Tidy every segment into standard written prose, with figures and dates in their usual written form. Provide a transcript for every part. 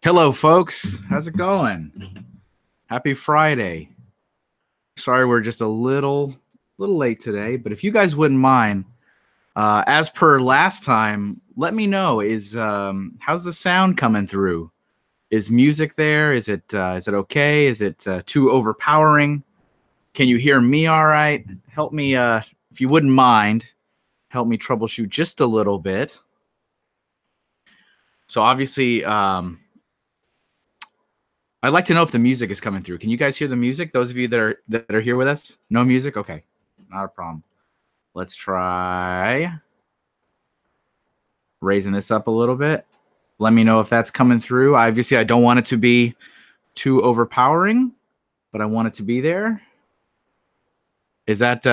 Hello, folks. How's it going? Happy Friday. Sorry we're just a little late today, but if you guys wouldn't mind, as per last time, let me know. How's the sound coming through? Is music there? Is it okay? Is it too overpowering? Can you hear me all right? Help me, if you wouldn't mind, help me troubleshoot just a little bit. So obviously, I'd like to know if the music is coming through. Can you guys hear the music? Those of you that are here with us? No music? Okay. Not a problem. Let's try raising this up a little bit. Let me know if that's coming through. Obviously, I don't want it to be too overpowering, but I want it to be there. Is that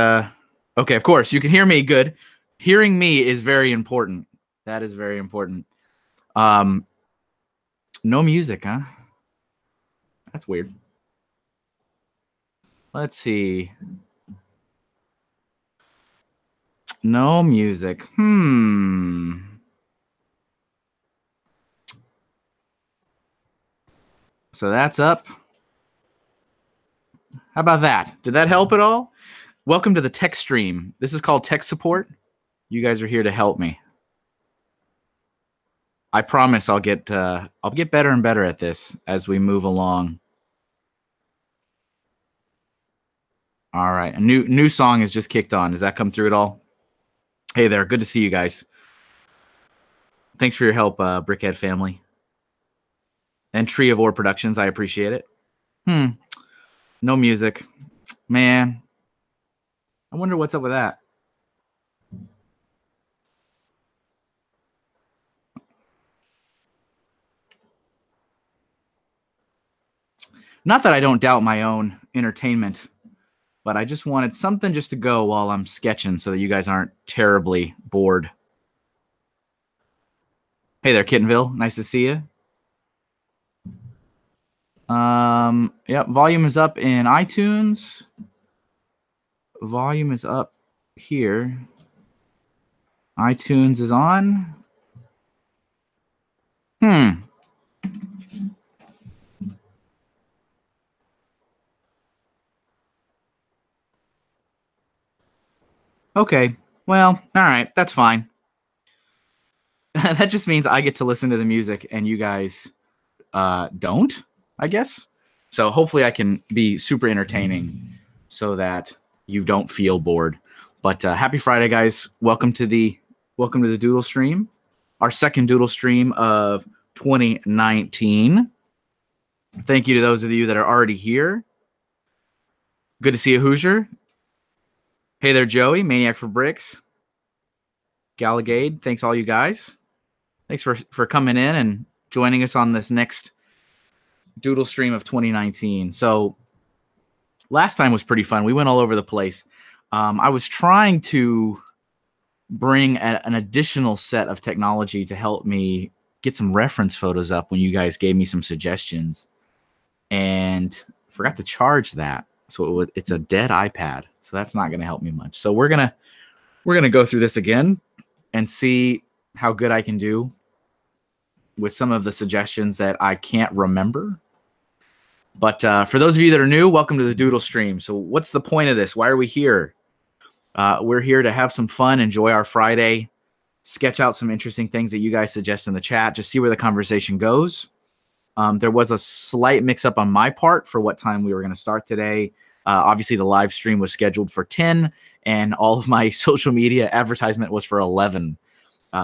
okay? Of course, you can hear me. Good. Hearing me is very important. That is very important. No music, huh? That's weird. Let's see. No music. So that's up. How about that? Did that help at all? Welcome to the tech stream. This is called tech support. You guys are here to help me. I promise I'll get better and better at this as we move along. All right, a new song has just kicked on. Does that come through at all? Hey there, good to see you guys. Thanks for your help, Brickhead family. And Tree of Ore Productions, I appreciate it. No music. Man, I wonder what's up with that. Not that I don't doubt my own entertainment, but I just wanted something just to go while I'm sketching so that you guys aren't terribly bored. Hey there, Kittenville. Nice to see you. Yep, volume is up in iTunes. Volume is up here. iTunes is on. Okay, well, all right, that's fine. That just means I get to listen to the music and you guys don't, I guess. So hopefully I can be super entertaining so that you don't feel bored. But happy Friday, guys. Welcome to the Doodle stream, our second Doodle stream of 2019. Thank you to those of you that are already here. Good to see you, Hoosier. Hey there, Joey, Maniac for Bricks. Galligade, thanks all you guys. Thanks for coming in and joining us on this next Doodle stream of 2019. So last time was pretty fun. We went all over the place. I was trying to bring an additional set of technology to help me get some reference photos up when you guys gave me some suggestions, and forgot to charge that. So it's a dead iPad. So that's not going to help me much. So we're gonna go through this again and see how good I can do with some of the suggestions that I can't remember. But for those of you that are new, welcome to the Doodle stream. So what's the point of this? Why are we here? We're here to have some fun, enjoy our Friday, sketch out some interesting things that you guys suggest in the chat, just see where the conversation goes. There was a slight mix-up on my part for what time we were going to start today. Obviously, the live stream was scheduled for 10, and all of my social media advertisement was for 11.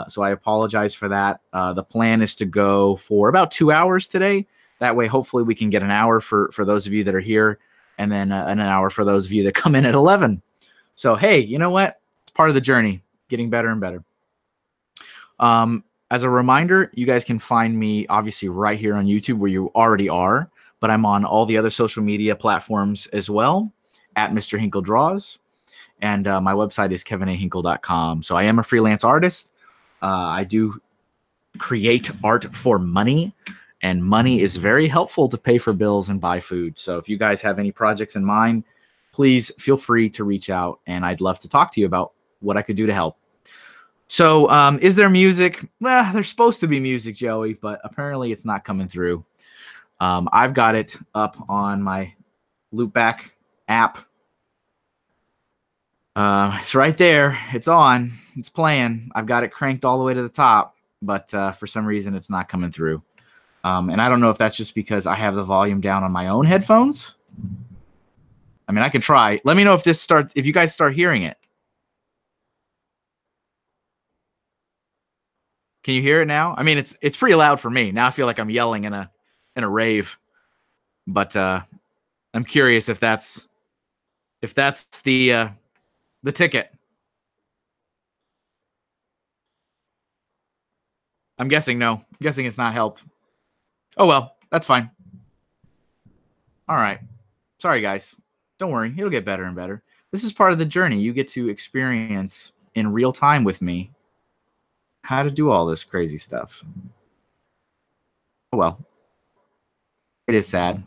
So I apologize for that. The plan is to go for about 2 hours today. That way, hopefully, we can get an hour for those of you that are here, and then an hour for those of you that come in at 11. So, hey, you know what? It's part of the journey, getting better and better. As a reminder, you guys can find me obviously right here on YouTube where you already are, but I'm on all the other social media platforms as well at MrHinkleDraws. And my website is kevinahinkle.com. So I am a freelance artist. I do create art for money, and money is very helpful to pay for bills and buy food. So if you guys have any projects in mind, please feel free to reach out, and I'd love to talk to you about what I could do to help. So, is there music? Well, there's supposed to be music, Joey, but apparently it's not coming through. I've got it up on my Loopback app. It's right there. It's on. It's playing. I've got it cranked all the way to the top, but for some reason it's not coming through. And I don't know if that's just because I have the volume down on my own headphones. I mean, I can try. Let me know if if you guys start hearing it. Can you hear it now? I mean, it's pretty loud for me. Now I feel like I'm yelling in a rave. But I'm curious if that's the ticket. I'm guessing no. I'm guessing it's not helped. Oh well, that's fine. All right. Sorry guys. Don't worry. It'll get better and better. This is part of the journey. You get to experience in real time with me how to do all this crazy stuff. Oh well. It is sad.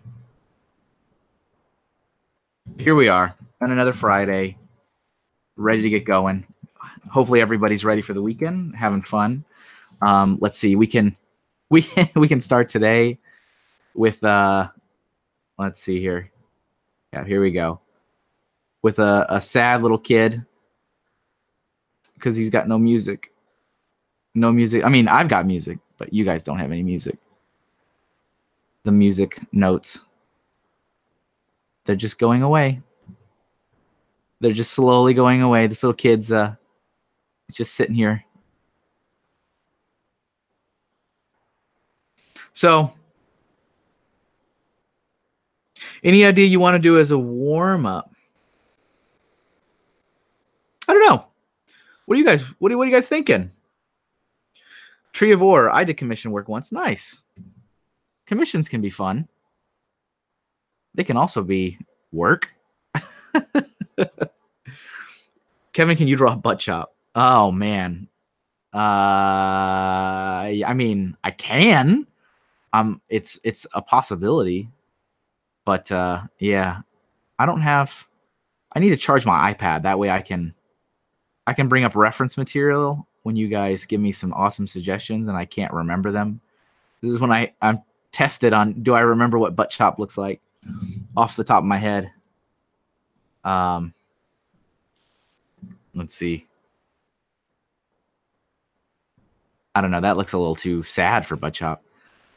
Here we are on another Friday, ready to get going. Hopefully everybody's ready for the weekend, having fun. Let's see. We can start today with let's see here. Yeah, here we go. With a sad little kid because he's got no music. No music. I mean, I've got music, but you guys don't have any music. The music notes. They're just going away. They're just slowly going away. This little kid's just sitting here. So, any idea you want to do as a warm-up? I don't know. What are you guys thinking? Tree of Ore. I did commission work once. Nice. Commissions can be fun. They can also be work. Kevin, can you draw a butt chop? Oh man. I mean, I can. It's a possibility. But yeah. I need to charge my iPad. That way I can bring up reference material when you guys give me some awesome suggestions and I can't remember them. This is when I'm tested on, do I remember what butt chop looks like off the top of my head? Let's see. I don't know. That looks a little too sad for butt chop.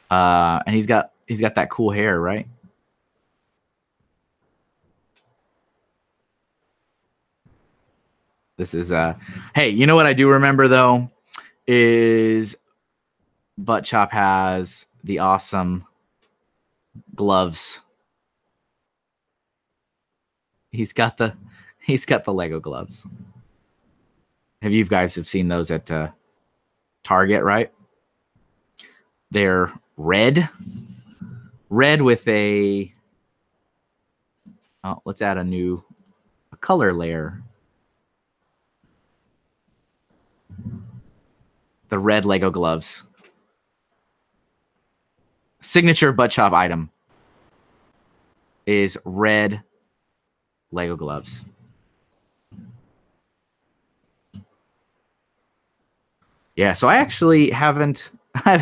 And he's got that cool hair, right? This is hey, you know what I do remember though is butt chop has the awesome gloves. He's got the Lego gloves. Have you guys seen those at Target, right? They're red with a let's add a color layer. The red Lego gloves. Signature butt chop item is red Lego gloves. Yeah, so I actually haven't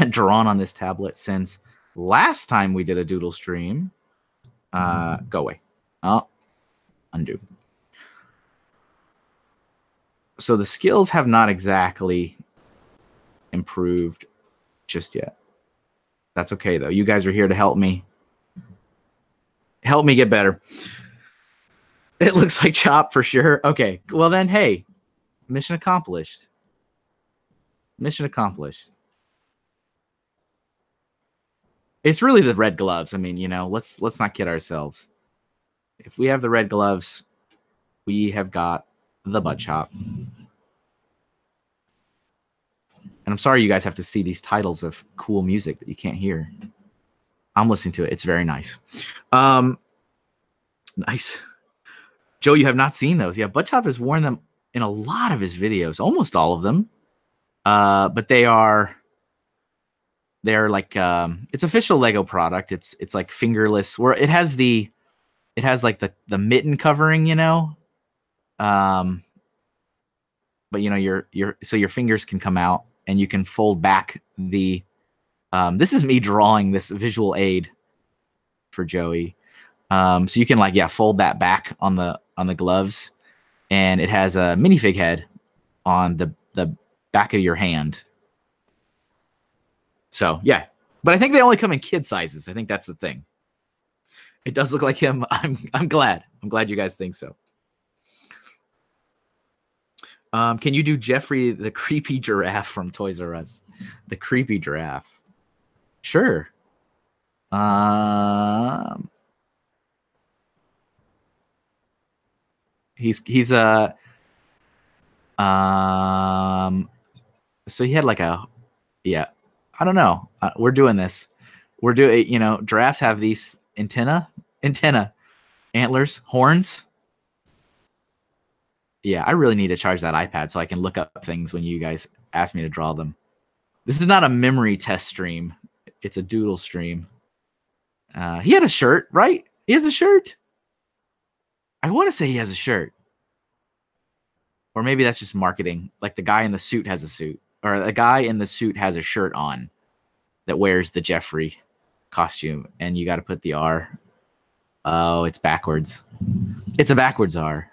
drawn on this tablet since last time we did a Doodle stream. Go away. Oh, undo. So the skills have not exactly improved just yet. That's okay though. You guys are here to help me get better. It looks like chop for sure. Okay, well then, hey, mission accomplished. Mission accomplished. It's really the red gloves. I mean, you know, let's not kid ourselves. If we have the red gloves, we have got the butt chop. And I'm sorry you guys have to see these titles of cool music that you can't hear. I'm listening to it. It's very nice. Nice. Joe, you have not seen those. Yeah, butt chop has worn them in a lot of his videos, almost all of them. But they're like it's official Lego product. It's like fingerless, where it has like the mitten covering, you know. but you know so your fingers can come out and you can fold back the. This is me drawing this visual aid for Joey. So you can like fold that back on the gloves, and it has a minifig head on the back of your hand. So yeah, but I think they only come in kid sizes. I think that's the thing. It does look like him. I'm glad. I'm glad you guys think so. Can you do Jeffrey the creepy giraffe from Toys R Us? The creepy giraffe. Sure. He's a so he had like a I don't know. We're doing this. We're doing, you know, giraffes have these antenna, antlers, horns. Yeah, I really need to charge that iPad so I can look up things when you guys ask me to draw them. This is not a memory test stream. It's a doodle stream. He had a shirt, right? He has a shirt. I want to say he has a shirt. Or maybe that's just marketing. Like the guy in the suit has a suit. Or the guy in the suit has a shirt on that wears the Jeffrey costume. And you got to put the R. Oh, it's backwards. It's a backwards R.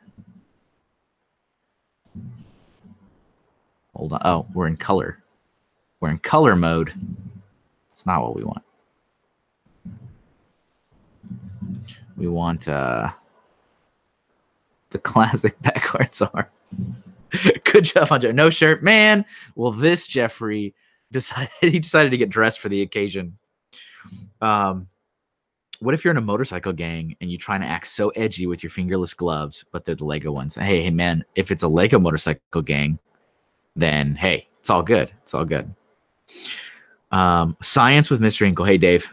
Hold on. Oh, we're in color. We're in color mode. It's not what we want. We want the classic backwards R. Good job on Jeff. No shirt, man. Well, this Jeffrey decided to get dressed for the occasion. What if you're in a motorcycle gang and you're trying to act so edgy with your fingerless gloves, but they're the Lego ones? Hey, man, if it's a Lego motorcycle gang, then hey, it's all good. It's all good. Science with Mr. Hinkle. Hey, Dave.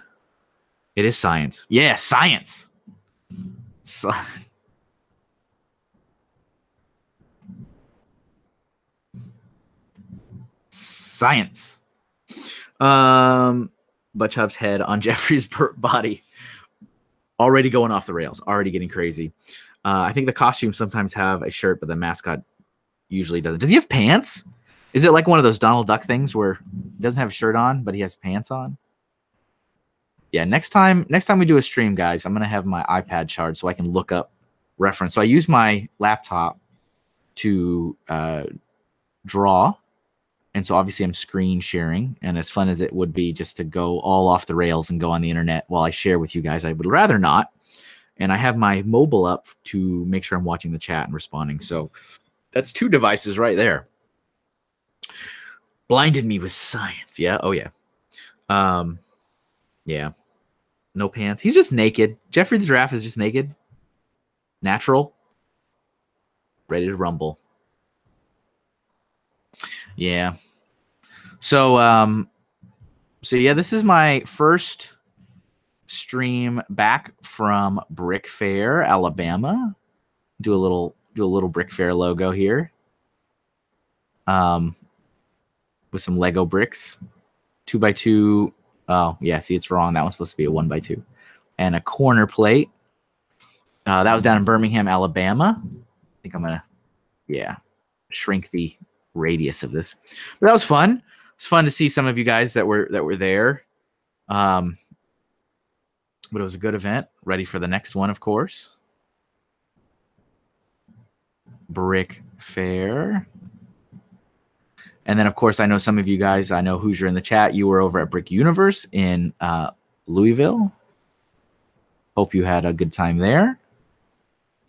It is science. Yeah, science. Science. Butchup's head on Jeffrey's body. Already going off the rails. Already getting crazy. I think the costumes sometimes have a shirt, but the mascot usually doesn't. Does he have pants? Is it like one of those Donald Duck things where he doesn't have a shirt on, but he has pants on? Yeah, next time we do a stream, guys, I'm going to have my iPad charged so I can look up reference. So I use my laptop to draw. And so obviously I'm screen sharing. And as fun as it would be just to go all off the rails and go on the internet while I share with you guys, I would rather not. And I have my mobile up to make sure I'm watching the chat and responding. So that's 2 devices right there. Blinded me with science. Yeah. Oh, yeah. Yeah. No pants. He's just naked. Jeffrey the giraffe is just naked. Natural. Ready to rumble. Yeah. So yeah, this is my first stream back from Brick Fair, Alabama. Do a little Brick Fair logo here. With some Lego bricks. 2x2. Oh, yeah, see, it's wrong. That one's supposed to be a 1x2. And a corner plate. That was down in Birmingham, Alabama. I think I'm gonna, shrink the radius of this. But that was fun. It's fun to see some of you guys that were there. But it was a good event. Ready for the next one, of course. Brick Fair. And then, of course, I know some of you guys, I know Hoosier in the chat, you were over at Brick Universe in Louisville. Hope you had a good time there.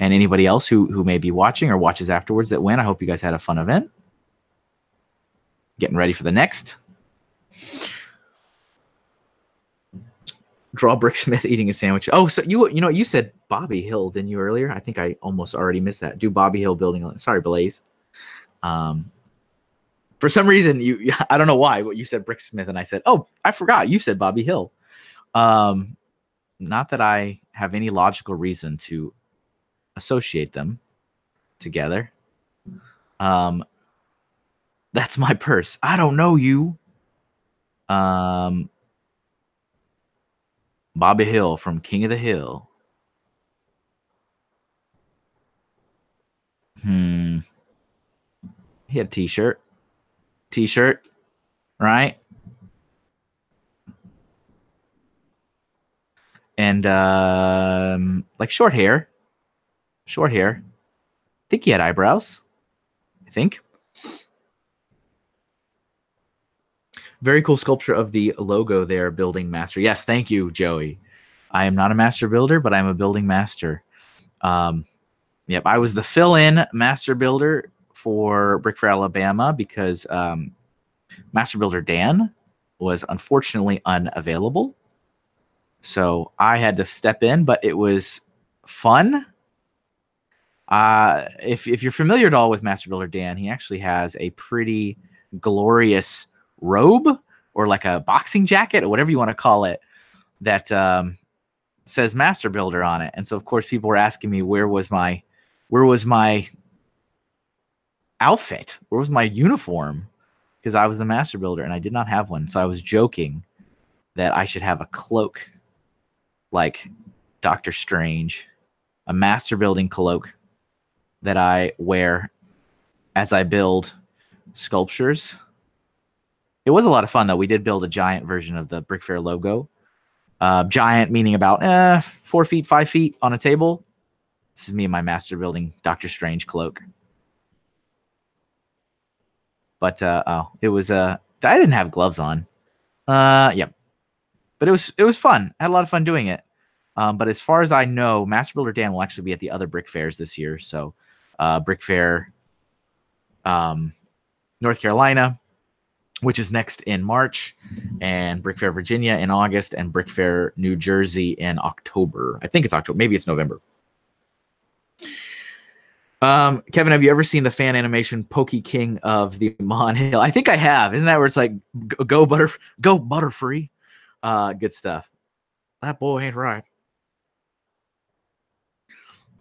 And anybody else who may be watching or watches afterwards that went, I hope you guys had a fun event. Getting ready for the next. Draw Bricksmith eating a sandwich. Oh, so you said Bobby Hill, didn't you, earlier? I think I almost already missed that. Do Bobby Hill building. Sorry, Blaze. For some reason, I don't know why, but you said Bricksmith, and I said, oh, I forgot. You said Bobby Hill. Not that I have any logical reason to associate them together. That's my purse. I don't know you. Bobby Hill from King of the Hill. He had t-shirt, right? And like short hair. I think he had eyebrows. I think. Very cool sculpture of the logo there, building master. Yes, thank you, Joey. I am not a master builder, but I'm a building master. Yep, I was the fill-in master builder for Brick Fair, Alabama, because Master Builder Dan was unfortunately unavailable. So I had to step in, but it was fun. If you're familiar at all with Master Builder Dan, he actually has a pretty glorious robe, or like a boxing jacket, or whatever you want to call it, that says Master Builder on it. And so, of course, people were asking me where was my outfit, where was my uniform, because I was the Master Builder and I did not have one. So I was joking that I should have a cloak like Doctor Strange, a master building cloak that I wear as I build sculptures. It was a lot of fun, though. We did build a giant version of the Brick Fair logo. Giant meaning about 4 feet, 5 feet on a table. This is me and my master building Doctor Strange cloak. But it was I didn't have gloves on. Yep. But it was fun. I had a lot of fun doing it. But as far as I know, Master Builder Dan will actually be at the other Brick Fairs this year. So Brick Fair North Carolina, which is next in March, and Brick Fair Virginia in August, and Brick Fair New Jersey in October. I think it's October. Maybe it's November. Kevin, have you ever seen the fan animation Pokey King of the Mon Hill? I think I have. Isn't that where it's like, go Butterfree? Good stuff. That boy ain't right.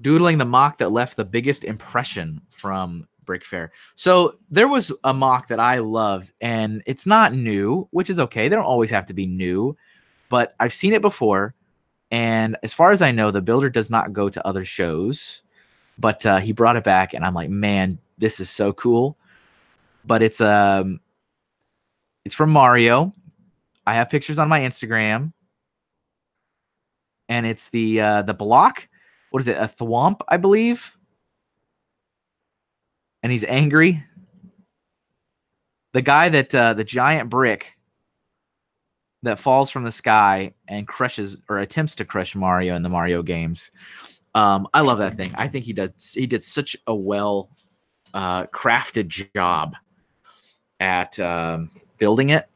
Doodling the mock that left the biggest impression from Brick Fair. So there was a mock that I loved, and it's not new, which is okay. They don't always have to be new, but I've seen it before. And as far as I know, the builder does not go to other shows, but he brought it back, and I'm like, man, this is so cool. But it's from Mario. I have pictures on my Instagram, and it's the block. What is it? A thwomp, I believe. And he's angry. The guy that the giant brick that falls from the sky and crushes, or attempts to crush, Mario in the Mario games. I love that thing. I think he did such a well crafted job at building it,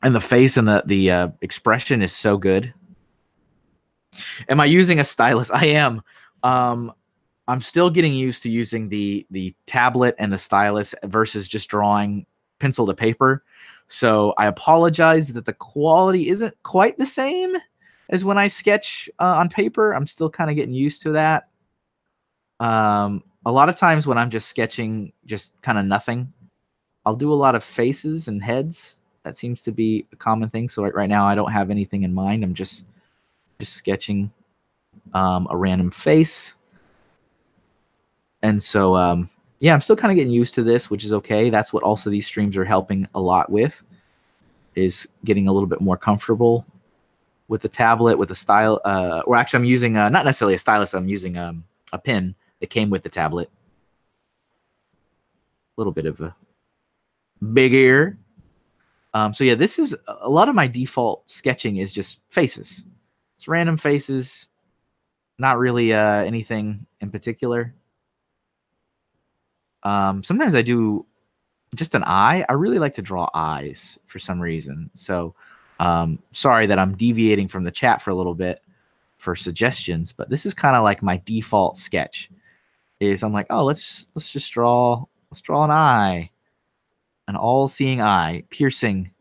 and the face and the expression is so good. Am I using a stylus? I am. I'm still getting used to using the tablet and the stylus versus just drawing pencil to paper. So I apologize that the quality isn't quite the same as when I sketch on paper. I'm still kind of getting used to that. A lot of times when I'm just sketching just kind of nothing, I'll do a lot of faces and heads. That seems to be a common thing. So right now I don't have anything in mind. I'm just sketching a random face. And so, yeah, I'm still kind of getting used to this, which is okay. That's what also these streams are helping a lot with, is getting a little bit more comfortable with the tablet, with the style. Or actually, I'm using not necessarily a stylus. I'm using a pen that came with the tablet. A little bit of a big ear. So yeah, this is a lot of my default sketching is just faces. It's random faces, not really anything in particular. Sometimes I do just an eye. I really like to draw eyes for some reason. So sorry that I'm deviating from the chat for a little bit for suggestions, but this is kind of like my default sketch. Is I'm like, oh, let's just draw an eye, an all-seeing eye, piercing.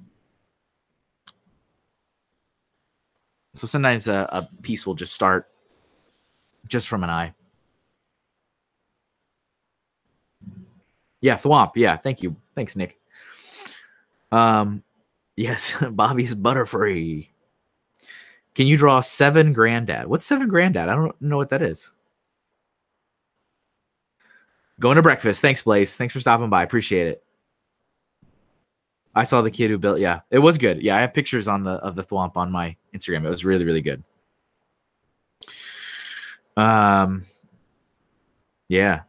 So sometimes a piece will just start just from an eye. Yeah, thwomp. Yeah, thank you. Thanks, Nick. Yes, Bobby's Butterfree. Can you draw 7 Granddad? What's 7 Granddad? I don't know what that is. Going to breakfast. Thanks, Blaze. Thanks for stopping by. Appreciate it. I saw the kid who built. Yeah, it was good. Yeah, I have pictures of the thwomp on my Instagram. It was really, really good. Yeah,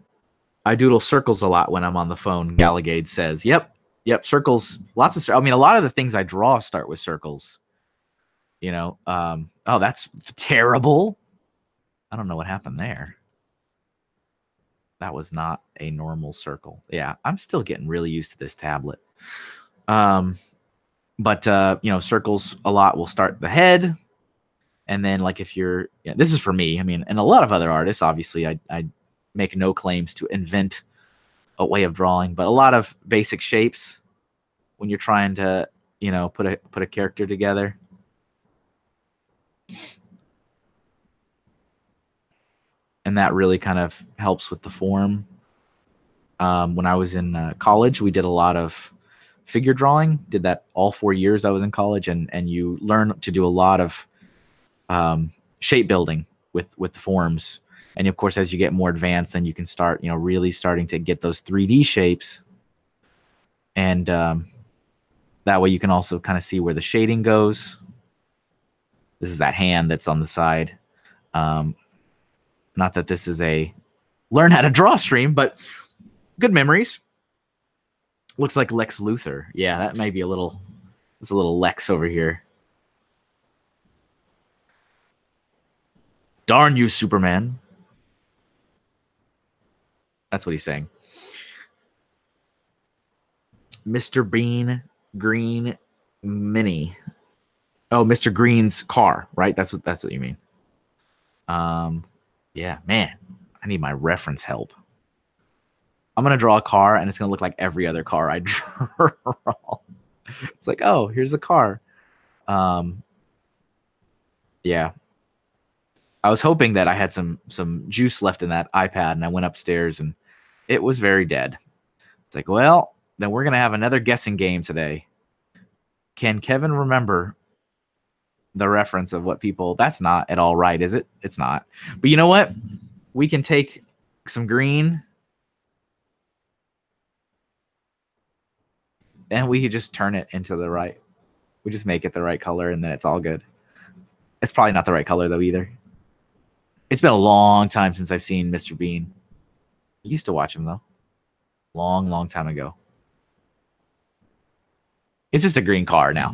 I doodle circles a lot when I'm on the phone. Galligade says, "Yep, circles. Lots of. I mean, a lot of the things I draw start with circles. You know. Oh, that's terrible. I don't know what happened there. That was not a normal circle. Yeah, I'm still getting really used to this tablet. But you know, circles a lot will start the head, and then like if you're, this is for me. I mean, and a lot of other artists, obviously, I make no claims to invent a way of drawing, but a lot of basic shapes when you're trying to, you know, put a character together. And that really kind of helps with the form. When I was in college, we did a lot of figure drawing. Did that all 4 years I was in college, and you learn to do a lot of shape building with the forms. And of course, as you get more advanced, then you can start, you know, really starting to get those 3D shapes. And that way you can also kind of see where the shading goes. This is that hand that's on the side. Not that this is a learn how to draw stream, but good memories. Looks like Lex Luthor. Yeah, that may be a little, there's a little Lex over here. Darn you, Superman. That's what he's saying. Mr. Bean Green Mini. Oh, Mr. Green's car, right? That's what you mean. Yeah, man, I need my reference help. I'm gonna draw a car, and it's gonna look like every other car I draw. It's like, oh, here's a car. Yeah. I was hoping that I had some juice left in that iPad, and I went upstairs, and it was very dead. It's like, well, then we're gonna have another guessing game today. Can Kevin remember the reference of what people? That's not at all right, is it? It's not. But you know what? We can take some green, and we could just turn it into the right. We just make it the right color, and then it's all good. It's probably not the right color though either. It's been a long time since I've seen Mr. Bean. I used to watch him though. Long time ago. It's just a green car now.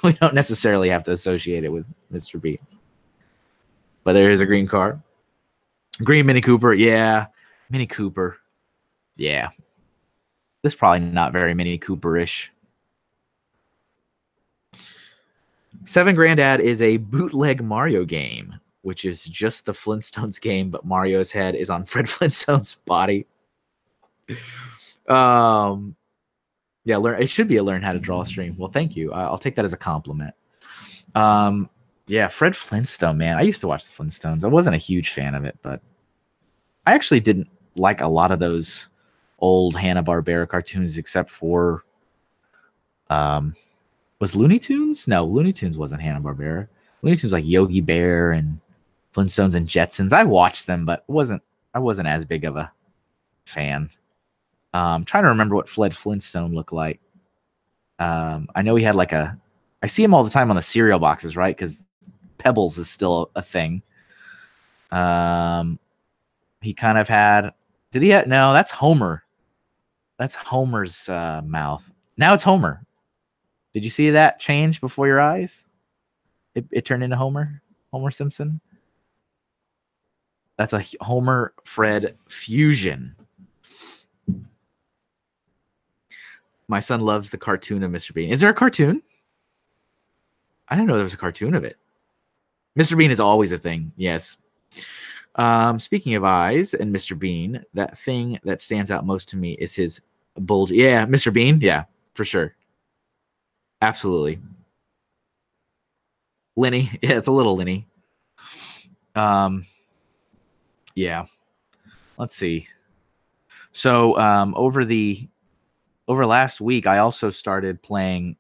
We don't necessarily have to associate it with Mr. Bean. But there is a green car. Green Mini Cooper. Yeah. Mini Cooper. Yeah. This is probably not very Mini Cooper-ish. Seven Grandad is a bootleg Mario game, which is just the Flintstones game, but Mario's head is on Fred Flintstone's body. Yeah, it should be a learn how to draw stream. Well, thank you. I'll take that as a compliment. Yeah, Fred Flintstone, man. I used to watch the Flintstones. I wasn't a huge fan of it, but I actually didn't like a lot of those old Hanna-Barbera cartoons, except for was Looney Tunes? No, Looney Tunes wasn't Hanna-Barbera. Looney Tunes like Yogi Bear and Flintstones and Jetsons. I watched them, but I wasn't as big of a fan. I'm trying to remember what Fred Flintstone looked like. I know he had like I see him all the time on the cereal boxes, right? Because Pebbles is still a thing. He kind of had, did he have, no, that's Homer. That's Homer's mouth. Now it's Homer. Did you see that change before your eyes? It turned into Homer Simpson. That's a Homer Fred fusion. My son loves the cartoon of Mr. Bean. Is there a cartoon? I didn't know there was a cartoon of it. Mr. Bean is always a thing. Yes. Speaking of eyes and Mr. Bean, that thing that stands out most to me is his bulge. Yeah, Mr. Bean. Yeah, for sure. Absolutely. Lenny. Yeah, it's a little Lenny. Yeah. Let's see. So over last week, I also started playing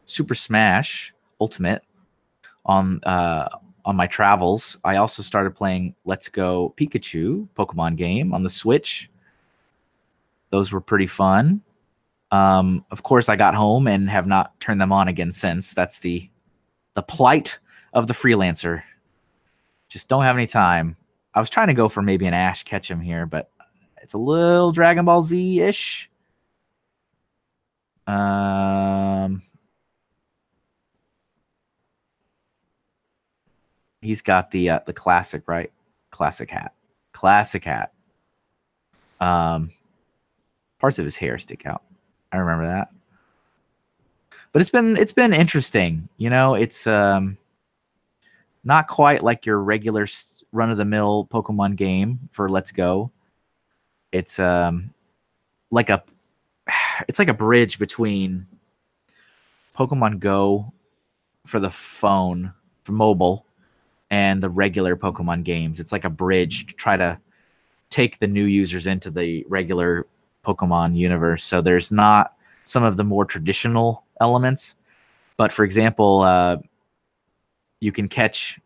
Super Smash Ultimate on on my travels, I also started playing Let's Go Pikachu Pokemon game on the Switch. Those were pretty fun. Of course, I got home and have not turned them on again since. That's the plight of the freelancer. Just don't have any time. I was trying to go for maybe an Ash Ketchum here, but it's a little Dragon Ball Z-ish. He's got the classic, right? Classic hat. Classic hat. Parts of his hair stick out. I remember that. But it's been interesting. You know, it's not quite like your regular run-of-the-mill Pokemon game for Let's Go. It's like a bridge between Pokemon Go for the phone, for mobile, and the regular Pokemon games. It's like a bridge to try to take the new users into the regular Pokemon universe. So there's not some of the more traditional elements, but for example, you can catch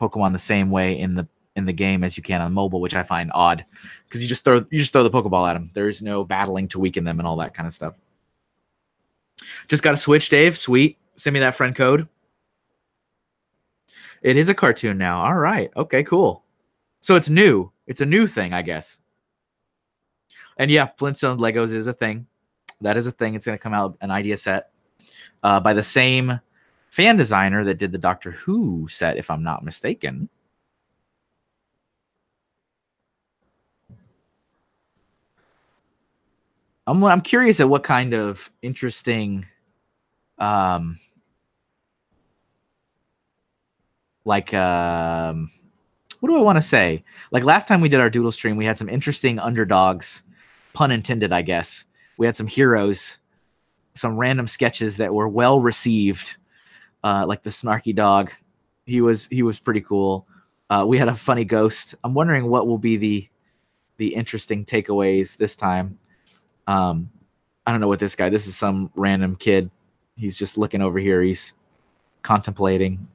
Pokemon the same way in the game as you can on mobile, which I find odd because you just throw the Pokeball at them. There is no battling to weaken them and all that kind of stuff. Just got a Switch, Dave. Sweet. Send me that friend code. It is a cartoon now. All right. Okay, cool. So it's new. It's a new thing, I guess. And yeah, Flintstone Legos is a thing. That is a thing. It's going to come out an idea set by the same fan designer that did the Doctor Who set, if I'm not mistaken. I'm curious at what kind of interesting what do I want to say? Like last time we did our Doodle stream, we had some interesting underdogs, pun intended, I guess. We had some heroes, some random sketches that were well received, like the snarky dog. He was pretty cool. We had a funny ghost. I'm wondering what will be the interesting takeaways this time. I don't know what this guy. This is some random kid. He's just looking over here. He's contemplating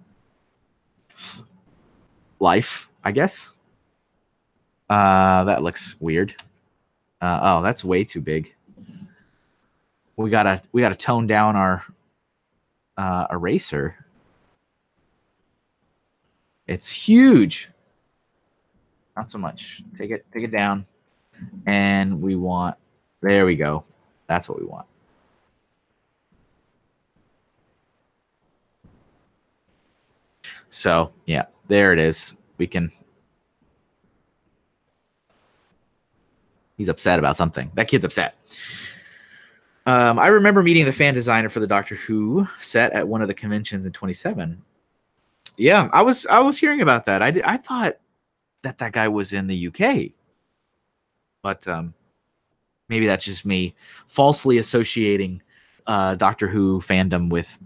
life, I guess. That looks weird. Oh, that's way too big. We gotta tone down our eraser. It's huge. Not so much. Take it down. And we want, there we go. That's what we want. So yeah, there it is. We can. He's upset about something. That kid's upset. I remember meeting the fan designer for the Doctor Who set at one of the conventions in 2017. Yeah, I was hearing about that. I thought that guy was in the UK, but maybe that's just me falsely associating Doctor Who fandom with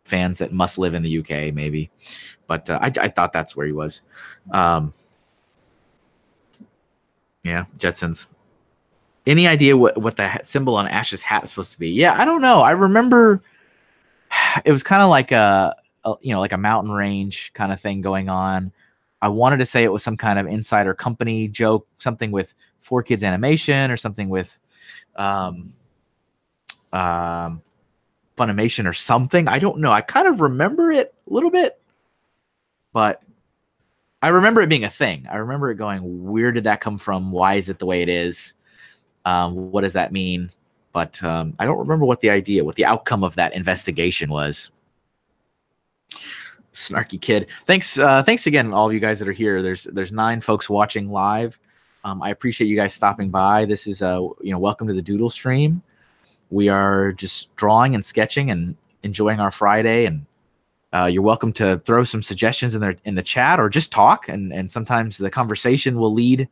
fans that must live in the UK, maybe. But I thought that's where he was. Yeah, Jetsons. Any idea what the symbol on Ash's hat is supposed to be? Yeah, I don't know. I remember it was kind of like like a mountain range kind of thing going on. I wanted to say it was some kind of insider company joke, something with 4Kids Animation or something with Funimation or something. I don't know. I kind of remember it a little bit, but I remember it being a thing. I remember it going, where did that come from? Why is it the way it is? What does that mean? But I don't remember what the outcome of that investigation was. Snarky kid. Thanks again, all of you guys that are here. There's 9 folks watching live. I appreciate you guys stopping by. This is welcome to the Doodle stream. We are just drawing and sketching and enjoying our Friday, and you're welcome to throw some suggestions in the chat or just talk, and sometimes the conversation will lead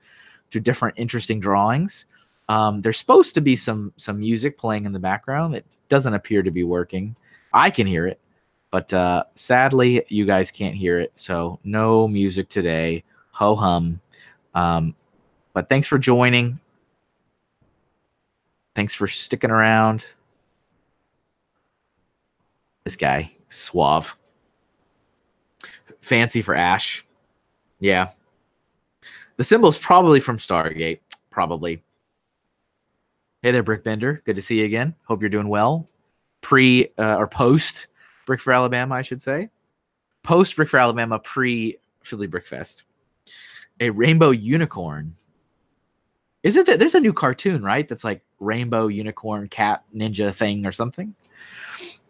to different interesting drawings. There's supposed to be some music playing in the background. It doesn't appear to be working. I can hear it, but sadly you guys can't hear it, so no music today. Ho hum. But thanks for joining. Thanks for sticking around. This guy, suave. Fancy for Ash. Yeah. The symbol's probably from Stargate. Probably. Hey there, Brickbender. Good to see you again. Hope you're doing well. Pre or post Brick for Alabama, I should say. Post Brick for Alabama, pre Philly Brickfest. A rainbow unicorn. Isn't that there's a new cartoon, right? That's like rainbow unicorn cat ninja thing or something.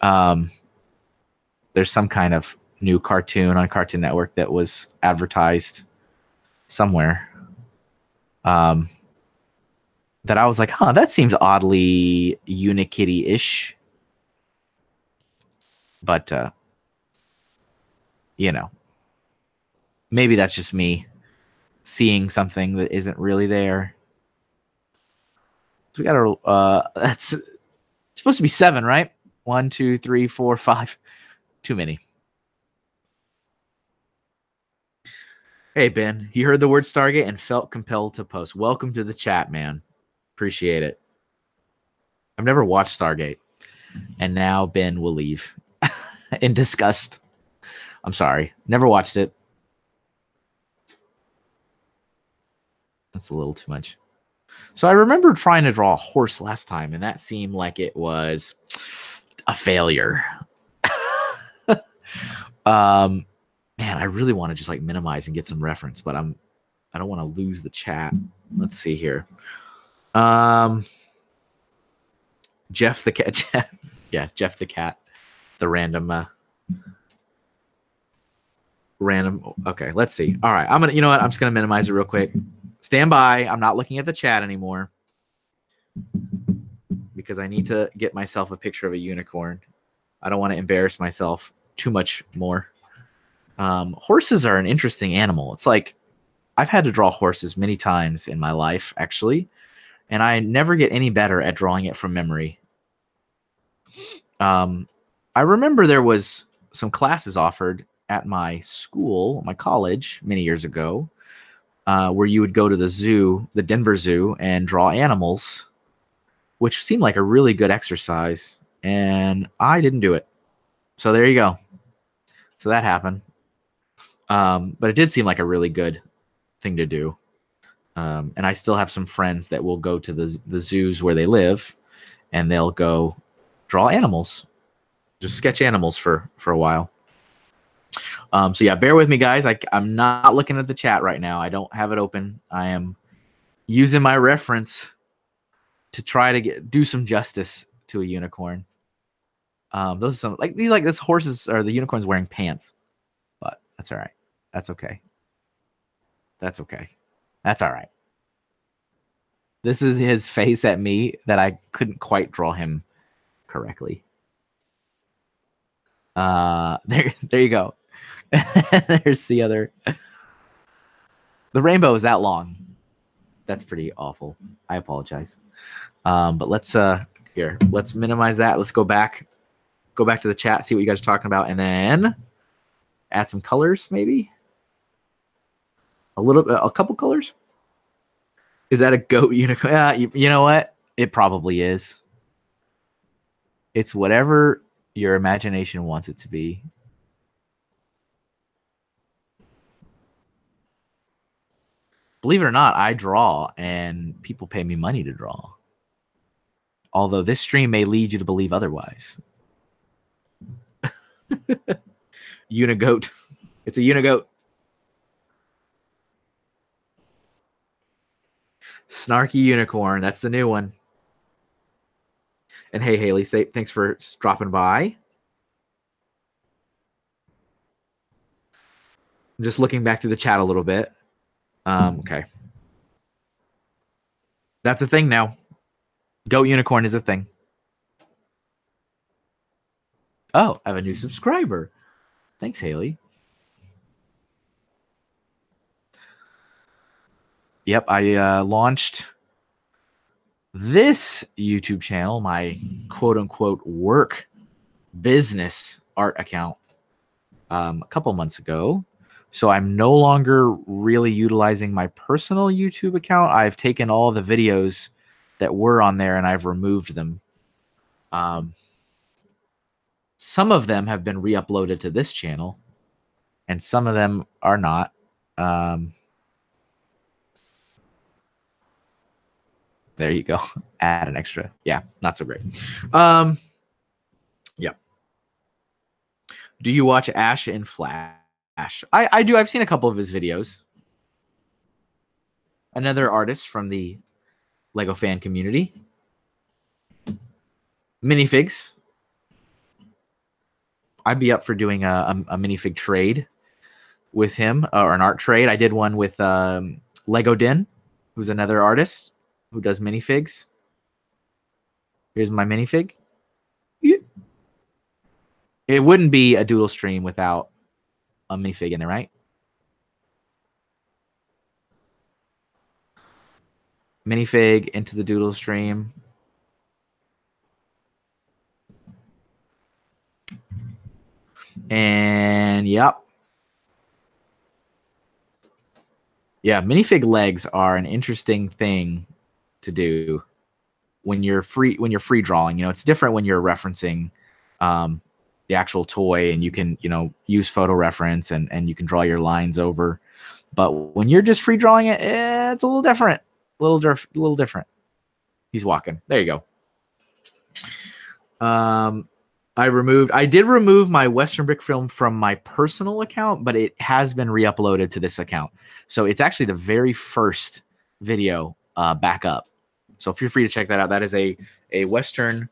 There's some kind of new cartoon on Cartoon Network that was advertised somewhere. That I was like, huh, that seems oddly Unikitty-ish. But you know, maybe that's just me seeing something that isn't really there. So we got our that's supposed to be 7, right? 1, 2, 3, 4, 5. Too many. Hey, Ben, you heard the word Stargate and felt compelled to post. Welcome to the chat, man. Appreciate it. I've never watched Stargate, and now Ben will leave in disgust. I'm sorry. Never watched it. That's a little too much. So I remember trying to draw a horse last time, and that seemed like it was a failure. Man, I really want to just like minimize and get some reference, but I don't want to lose the chat. Let's see here. Jeff the cat. Yeah, Jeff the cat. The random. Okay, let's see. All right, you know what? I'm just gonna minimize it real quick. Stand by. I'm not looking at the chat anymore because I need to get myself a picture of a unicorn. I don't want to embarrass myself too much more. Horses are an interesting animal. It's like I've had to draw horses many times in my life, actually, and I never get any better at drawing it from memory. I remember there was some classes offered at my school, my college, many years ago, where you would go to the zoo, the Denver Zoo, and draw animals, which seemed like a really good exercise, and I didn't do it. So there you go. So that happened. But it did seem like a really good thing to do. And I still have some friends that will go to the zoos where they live, and they'll go draw animals, just sketch animals for a while. So yeah, bear with me, guys. I'm not looking at the chat right now. I don't have it open. I am using my reference to try to do some justice to a unicorn. Those are some like this horses or the unicorn's wearing pants, but that's all right. That's okay. That's okay. That's all right. This is his face at me that I couldn't quite draw him correctly. There you go. There's the other. The rainbow is that long. That's pretty awful. I apologize. But let's minimize that. Let's go back to the chat, see what you guys are talking about, and then add some colors, maybe a couple colors. Is that a goat unicorn? You know what? It probably is. It's whatever your imagination wants it to be. Believe it or not, I draw, and people pay me money to draw. Although this stream may lead you to believe otherwise. Unigoat. It's a unigoat. Snarky unicorn. That's the new one. And hey, Haley, thanks for dropping by. I'm just looking back through the chat a little bit. Okay. That's a thing now. Goat unicorn is a thing. Oh, I have a new subscriber. Thanks, Haley. Yep, I launched this YouTube channel, my quote-unquote work business art account, a couple months ago. So I'm no longer really utilizing my personal YouTube account. I've taken all the videos that were on there and I've removed them. Some of them have been re-uploaded to this channel. and some of them are not. There you go. Add an extra. Yeah, not so great. Yeah. Do you watch Ash in Flash? I do. I've seen a couple of his videos. Another artist from the Lego fan community. Minifigs. I'd be up for doing a minifig trade with him, or an art trade. I did one with Lego Din, who's another artist who does minifigs. Here's my minifig. Yeah. It wouldn't be a Doodle stream without a minifig in there, right? Minifig into the Doodle stream. And yep. Yeah, minifig legs are an interesting thing to do when you're free drawing. You know, it's different when you're referencing the actual toy, and you can, you know, use photo reference and you can draw your lines over. But when you're just free drawing it, it's a little different. A little different. He's walking. There you go. I did remove my Western Brick film from my personal account, but it has been re-uploaded to this account. So it's actually the very first video back up. So feel free to check that out. That is a Western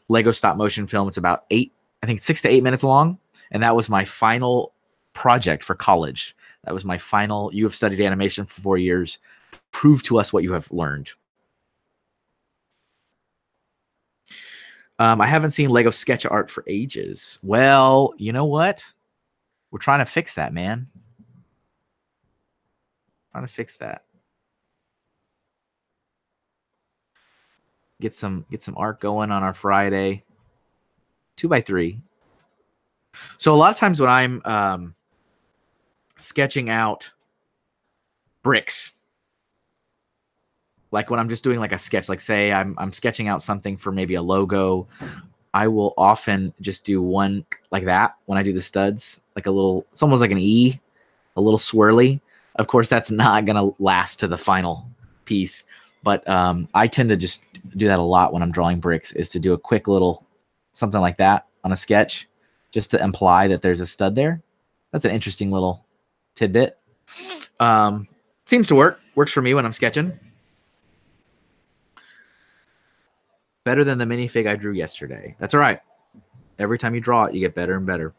Lego stop motion film. It's about 6 to 8 minutes long. And that was my final project for college. That was my final, you have studied animation for 4 years. Prove to us what you have learned. I haven't seen Lego sketch art for ages. Well, you know what? We're trying to fix that, man. Trying to fix that. Get some art going on our Friday. 2x3. So a lot of times when I'm sketching out bricks, like when I'm just doing like a sketch, like say I'm sketching out something for maybe a logo, I will often just do one like that when I do the studs, like a little, it's almost like an E, a little swirly. Of course, that's not going to last to the final piece, but I tend to just do that a lot when I'm drawing bricks, is to do a quick little something like that on a sketch, just to imply that there's a stud there. That's an interesting little tidbit. Seems to work. Works for me when I'm sketching. Better than the minifig I drew yesterday. That's all right. Every time you draw it, you get better and better.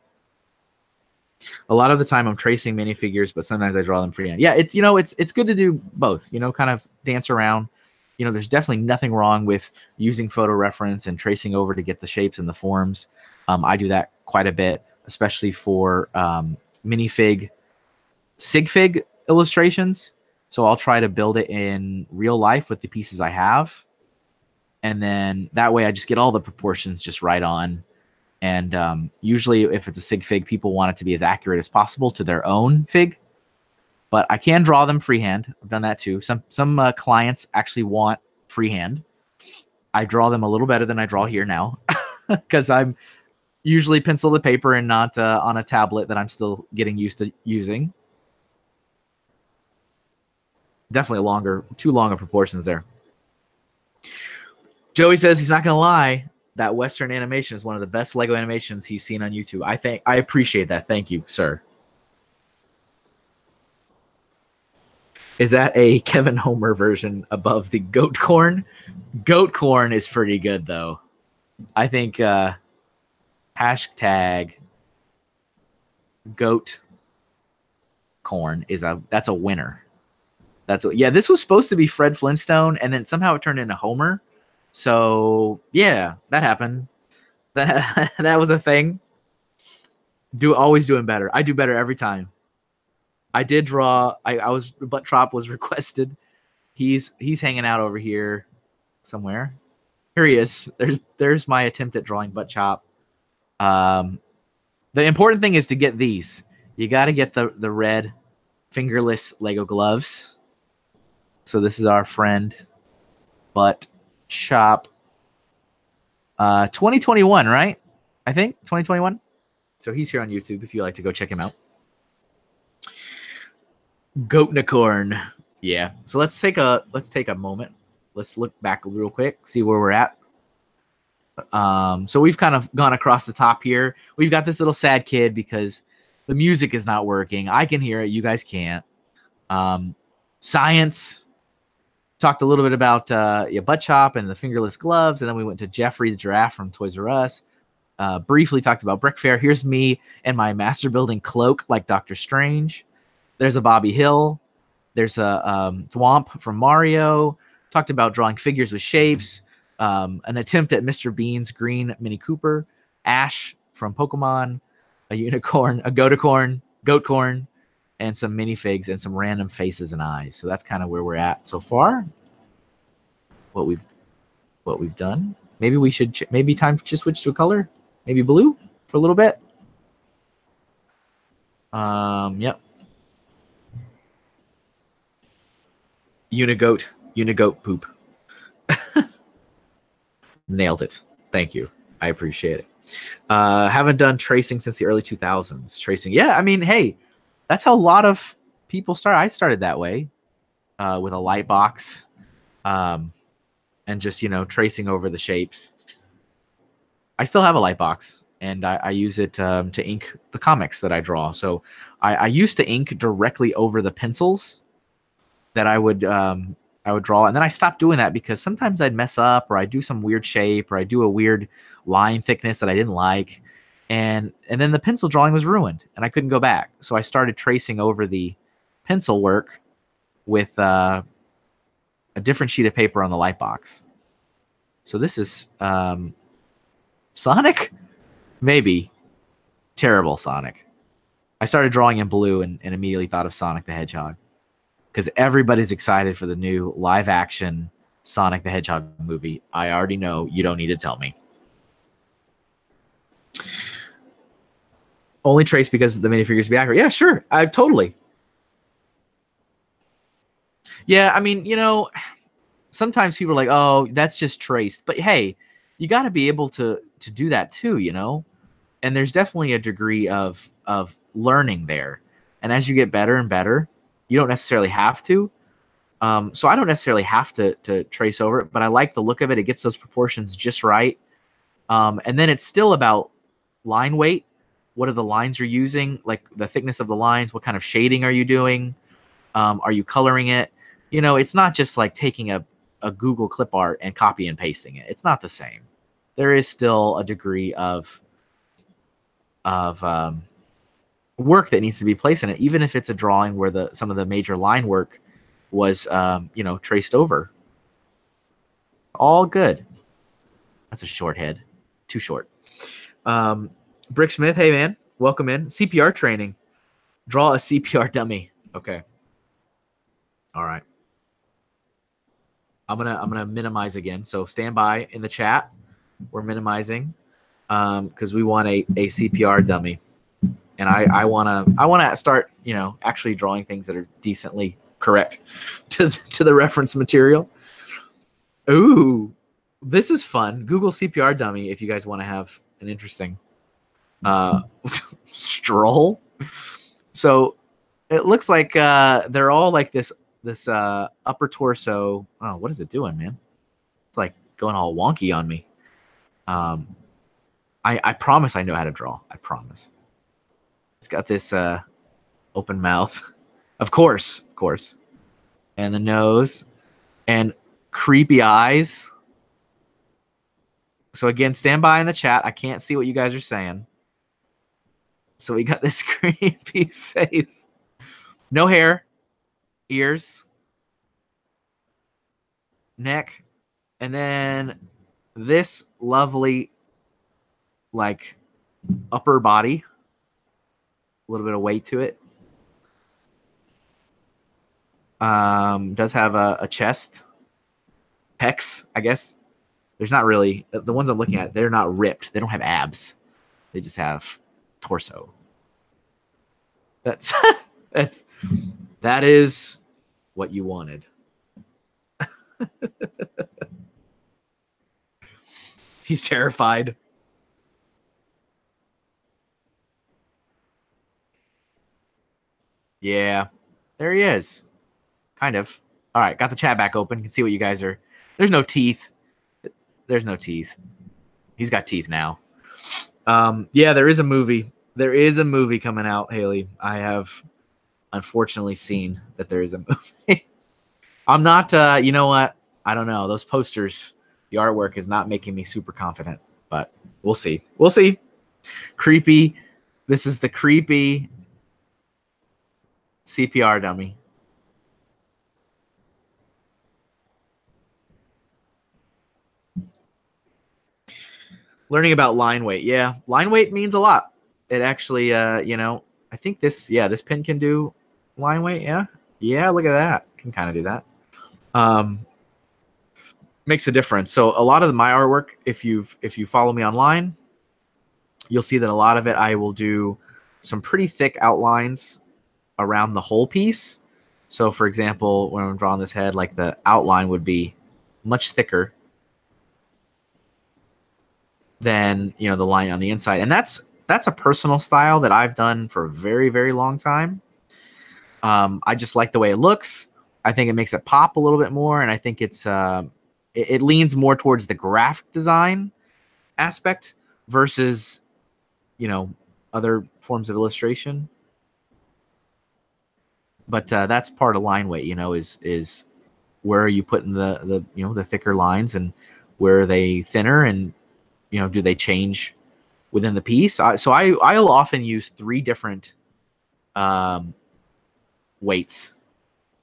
A lot of the time I'm tracing minifigures, but sometimes I draw them freehand. Yeah, it's, you know, it's good to do both, you know, kind of dance around. You know, there's definitely nothing wrong with using photo reference and tracing over to get the shapes and the forms. I do that quite a bit, especially for minifig, sigfig illustrations. So I'll try to build it in real life with the pieces I have. And then that way I just get all the proportions just right on. And usually if it's a sig fig, people want it to be as accurate as possible to their own fig. But I can draw them freehand. I've done that too. Some clients actually want freehand. I draw them a little better than I draw here now because I'm usually pencil to paper and not on a tablet that I'm still getting used to using. Definitely too long of proportions there. Joey says he's not going to lie. That Western animation is one of the best Lego animations he's seen on YouTube. I appreciate that. Thank you, sir. Is that a Kevin Homer version above the goat corn? Goat corn is pretty good, though. I think hashtag goat corn that's a winner. Yeah, this was supposed to be Fred Flintstone, and then somehow it turned into Homer. So yeah, that happened. That was a thing. Always doing better. I do better every time. I did draw. But Trop was requested. He's hanging out over here somewhere. Here he is. There's my attempt at drawing Butt Chop. The important thing is to get these. You got to get the red fingerless Lego gloves. So this is our friend Butt Chop. 2021, right? I think 2021. So he's here on YouTube if you like to go check him out. Goatnicorn. Yeah. So let's take a moment. Let's look back real quick, see where we're at. So we've kind of gone across the top here. We've got this little sad kid because the music is not working. I can hear it. You guys can't. Science. Talked a little bit about Butt Chop and the fingerless gloves, and then we went to Jeffrey the giraffe from Toys R Us. Briefly talked about Brick Fair. Here's me and my master building cloak like Doctor Strange. There's a Bobby Hill. There's a Thwomp from Mario. Talked about drawing figures with shapes. An attempt at Mr. Bean's green Mini Cooper. Ash from Pokemon. A unicorn, a goatcorn, and some minifigs and some random faces and eyes. So that's kind of where we're at so far. What we've done. Maybe we should maybe time to switch to a color. Maybe blue for a little bit. Yep. Unigoat poop. Nailed it. Thank you. I appreciate it. Haven't done tracing since the early 2000s. Tracing. Yeah, I mean, hey, that's how a lot of people start. I started that way with a light box and just, tracing over the shapes. I still have a light box, and I use it to ink the comics that I draw. So I used to ink directly over the pencils that I would draw, and then I stopped doing that because sometimes I'd mess up, or I'd do some weird shape, or I'd do a weird line thickness that I didn't like, and then the pencil drawing was ruined, and I couldn't go back. So I started tracing over the pencil work with a different sheet of paper on the light box. So this is Sonic? Maybe. Terrible Sonic. I started drawing in blue and immediately thought of Sonic the Hedgehog, because everybody's excited for the new live-action Sonic the Hedgehog movie. I already know. You don't need to tell me. Only trace because the minifigures be accurate. Yeah, sure. Totally. Yeah, I mean, sometimes people are like, oh, that's just traced. But hey, you got to be able to do that too, And there's definitely a degree of learning there. And as you get better and better, you don't necessarily have to. So I don't necessarily have to trace over it, but I like the look of it. It gets those proportions just right. And then it's still about line weight. What are the lines you're using? Like the thickness of the lines. What kind of shading are you doing? Are you coloring it? It's not just like taking a Google clip art and copy and pasting it. It's not the same. There is still a degree of work that needs to be placed in it, even if it's a drawing where some of the major line work was traced over. All good. That's a short head. Too short. Brick Smith, hey man, welcome in. CPR training. Draw a CPR dummy. Okay. All right. I'm gonna minimize again. So stand by in the chat. We're minimizing because we want a CPR dummy. And I wanna start, actually drawing things that are decently correct to the reference material. Ooh, this is fun. Google CPR dummy if you guys want to have an interesting stroll. So it looks like they're all like this upper torso. Oh, what is it doing, man? It's like going all wonky on me. I promise I know how to draw. I promise. It's got this open mouth. Of course. And the nose. And creepy eyes. So again, stand by in the chat. I can't see what you guys are saying. So we got this creepy face. No hair. Ears. Neck. And then this lovely, like, upper body. A little bit of weight to it. Does have a chest. Pecs, I guess. There's not really, the ones I'm looking at, they're not ripped. They don't have abs. They just have torso. That is what you wanted. He's terrified. Yeah. There he is. Kind of. All right, got the chat back open. You can see what you guys are. There's no teeth. There's no teeth. He's got teeth now. Yeah, there is a movie. There is a movie coming out, Haley. I have unfortunately seen that there is a movie. I'm not, you know what? I don't know. Those posters, the artwork is not making me super confident, but we'll see. We'll see. Creepy. This is the creepy CPR dummy. Learning about line weight. Yeah, line weight means a lot. It actually, you know, I think this, yeah, this pin can do line weight. Yeah. Yeah, look at that. Can kind of do that. Makes a difference. So a lot of my artwork, if you follow me online, you'll see that a lot of it I will do some pretty thick outlines around the whole piece. So for example, when I'm drawing this head, like the outline would be much thicker than, you know, the line on the inside. And that's a personal style that I've done for a very, very long time. I just like the way it looks. I think it makes it pop a little bit more, and I think it's it leans more towards the graphic design aspect versus, you know, other forms of illustration. But that's part of line weight, you know, is where are you putting the you know, the thicker lines, and where are they thinner, and, you know, do they change within the piece? So I'll often use 3 different weights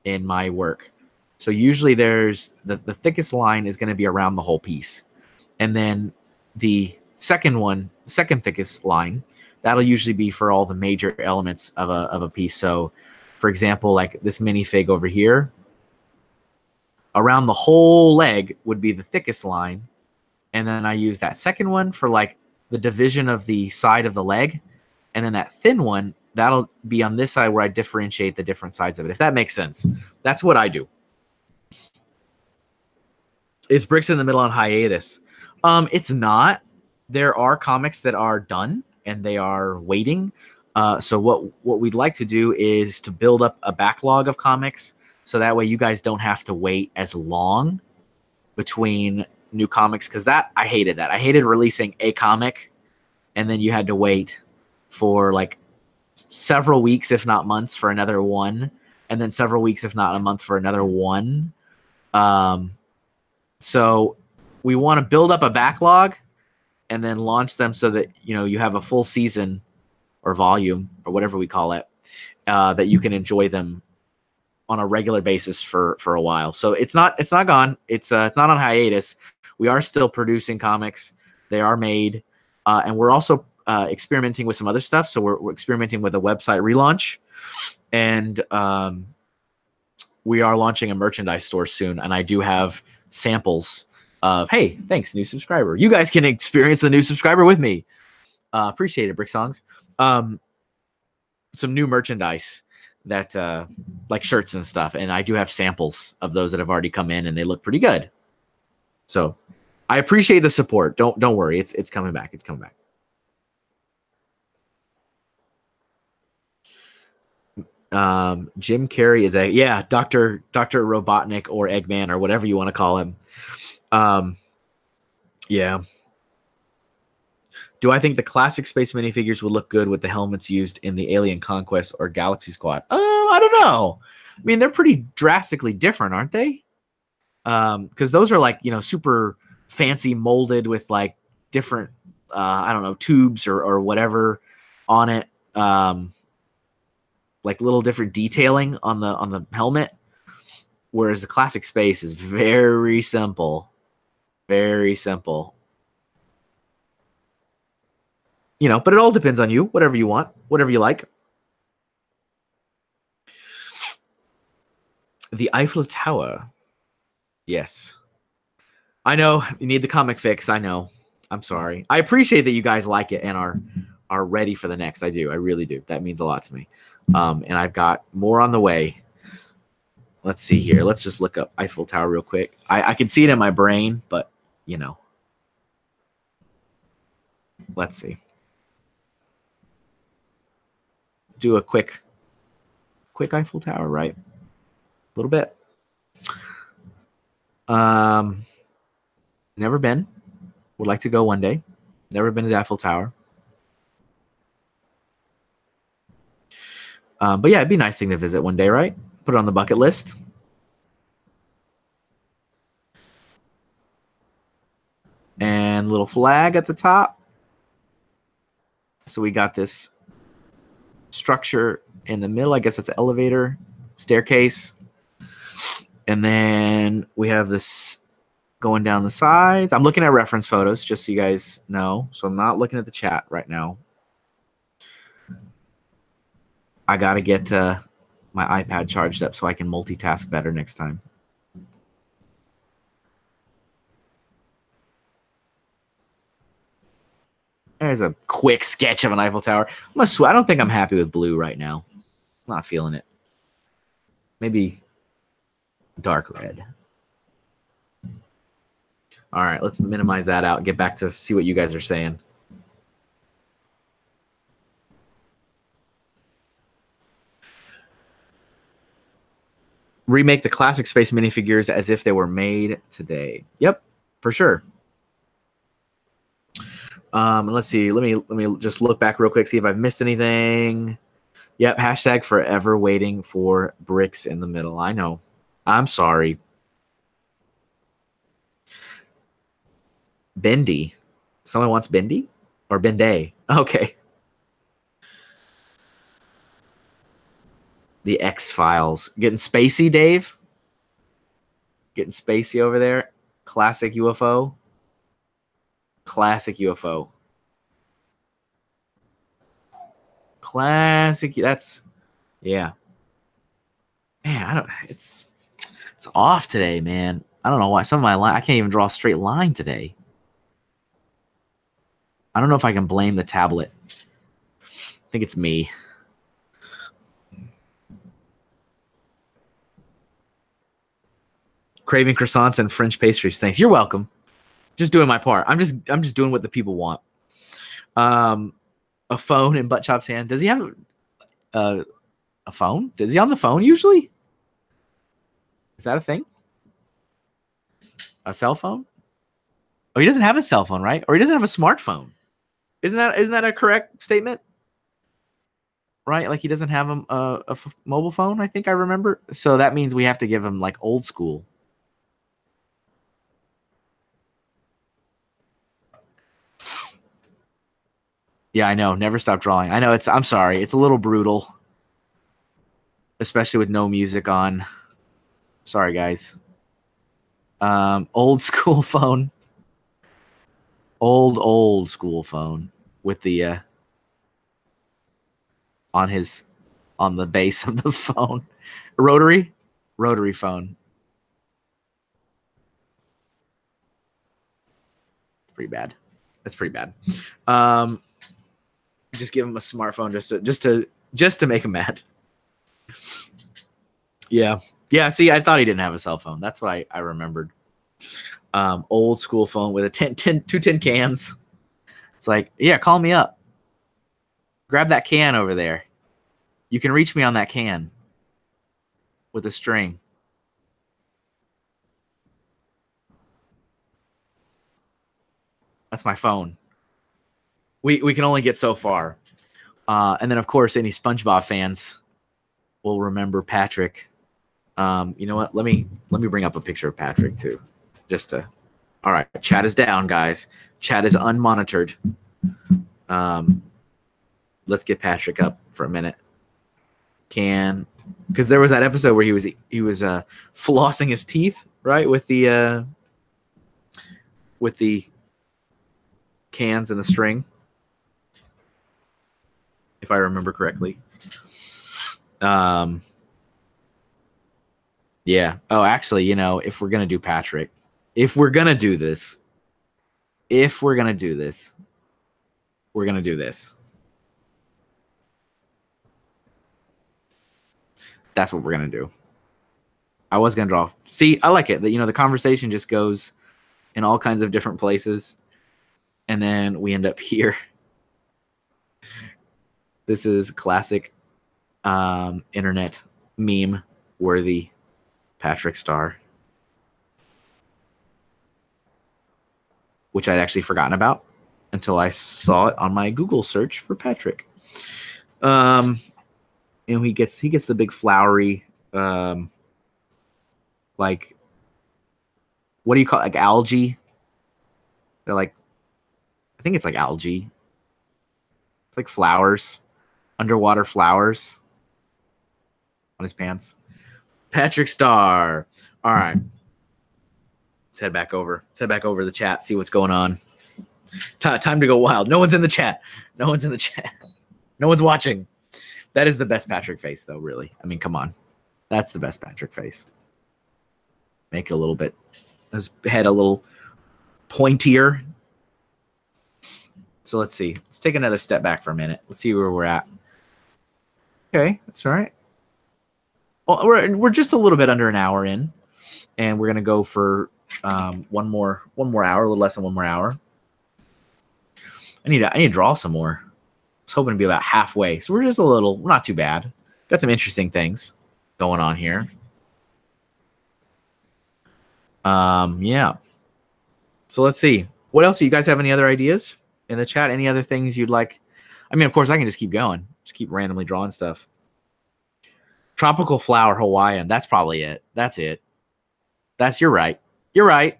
in my work. So usually there's the thickest line is going to be around the whole piece. And then the second thickest line, that'll usually be for all the major elements of a piece. So for example, like this minifig over here, around the whole leg would be the thickest line. And then I use that second one for like the division of the side of the leg. And then that thin one, that'll be on this side where I differentiate the different sides of it, if that makes sense. That's what I do. Is Bricks in the Middle on hiatus? It's not. There are comics that are done and they are waiting. So what we'd like to do is to build up a backlog of comics, so that way you guys don't have to wait as long between new comics, because that I hated that. I hated releasing a comic and then you had to wait for like several weeks, if not months, for another one, and then several weeks, if not a month, for another one. So we want to build up a backlog and then launch them so that, you know, you have a full season or volume or whatever we call it, that you can enjoy them on a regular basis for a while. So it's not gone. It's not on hiatus. We are still producing comics. They are made, and we're also experimenting with some other stuff. So we're experimenting with a website relaunch, and we are launching a merchandise store soon. And I do have samples of, hey, thanks, new subscriber. You guys can experience the new subscriber with me. Appreciate it, Brick Songs. Some new merchandise that like shirts and stuff, and I do have samples of those that have already come in, and they look pretty good. So I appreciate the support. Don't worry, it's coming back. It's coming back. Jim Carrey is Dr. Robotnik or Eggman or whatever you want to call him. Yeah. Do I think the classic space minifigures would look good with the helmets used in the Alien Conquest or Galaxy Squad? I don't know. I mean, they're pretty drastically different, aren't they? Because those are like, you know, super fancy molded with like different, I don't know, tubes or whatever on it. Like little different detailing on the helmet. Whereas the classic space is very simple. Very simple. You know, but it all depends on you. Whatever you want, whatever you like. The Eiffel Tower. Yes. I know you need the comic fix. I know. I'm sorry. I appreciate that you guys like it and are ready for the next. I do. I really do. That means a lot to me. And I've got more on the way. Let's see here. Let's just look up Eiffel Tower real quick. I can see it in my brain, but, you know. Let's see. Do a quick quick Eiffel Tower, right? A little bit. Never been. Would like to go one day. Never been to the Eiffel Tower. But yeah, it'd be a nice thing to visit one day, right? Put it on the bucket list. And little flag at the top. So we got this structure in the middle. I guess that's an elevator, staircase. And then we have this going down the sides. I'm looking at reference photos just so you guys know. So I'm not looking at the chat right now. I got to get my iPad charged up so I can multitask better next time. There's a quick sketch of an Eiffel Tower. I don't think I'm happy with blue right now. I'm not feeling it. Maybe dark red. All right, let's minimize that out. Get back to see what you guys are saying. Remake the classic space minifigures as if they were made today. Yep, for sure. Let's see. Let me just look back real quick, see if I've missed anything. Yep, hashtag forever waiting for bricks in the middle. I know. I'm sorry. Bendy. Someone wants Bendy? Or Benday? Okay. The X-Files. Getting spacey, Dave? Getting spacey over there? Classic UFO? Classic UFO. Classic. That's, yeah. Man, it's off today, man. I don't know why. Some of my line, I can't even draw a straight line today. I don't know if I can blame the tablet. I think it's me. Craving croissants and French pastries. Thanks. You're welcome. Just doing my part. I'm just doing what the people want. A phone in Butt Chop's hand. Does he have a phone? Does he on the phone usually? Is that a thing? A cell phone? Oh, he doesn't have a cell phone, right? Or he doesn't have a smartphone. Isn't that a correct statement? Right? Like he doesn't have a mobile phone, I think I remember. So that means we have to give him like old school. Yeah, I know. Never stop drawing. I know I'm sorry. It's a little brutal. Especially with no music on. Sorry, guys. Old school phone. Old school phone with the on the base of the phone. Rotary phone. Pretty bad. That's pretty bad. Just give him a smartphone just to make him mad. Yeah. See, I thought he didn't have a cell phone. That's what I remembered. Old school phone with two tin cans. It's like, yeah, call me up. Grab that can over there. You can reach me on that can with a string. That's my phone. We can only get so far. And then, of course, any SpongeBob fans will remember Patrick. You know what? Let me bring up a picture of Patrick, too. Just to... All right. Chat is down, guys. Chat is unmonitored. Let's get Patrick up for a minute. Because there was that episode where he was flossing his teeth, right? With the cans and the string. If I remember correctly. Yeah. Oh, actually, if we're going to do Patrick, if we're going to do this, we're going to do this. That's what we're going to do. I was going to draw. See, I like it. That, the conversation just goes in all kinds of different places. And then we end up here. This is classic internet meme worthy Patrick Star, which I'd actually forgotten about until I saw it on my Google search for Patrick. And he gets the big flowery, like, what do you call it? Like algae? They're like, I think it's like algae. It's like flowers, underwater flowers on his pants. Patrick Star. All right. Let's head back over. Let's head back over to the chat, see what's going on. Time to go wild. No one's in the chat. No one's in the chat. No one's watching. That is the best Patrick face, though, really. I mean, come on. That's the best Patrick face. Make it a little bit, his head a little pointier. So let's see. Let's take another step back for a minute. Let's see where we're at. Okay, that's all right. Well, we're just a little bit under an hour in, and we're gonna go for one more hour, a little less than 1 more hour. I need to draw some more. I was hoping to be about halfway, so we're not too bad. Got some interesting things going on here. Yeah. So let's see. What else? Do you guys have any other ideas in the chat? Any other things you'd like? I mean, of course, I can just keep going. Just keep randomly drawing stuff. Tropical flower Hawaiian. That's probably it. That's it. You're right. You're right.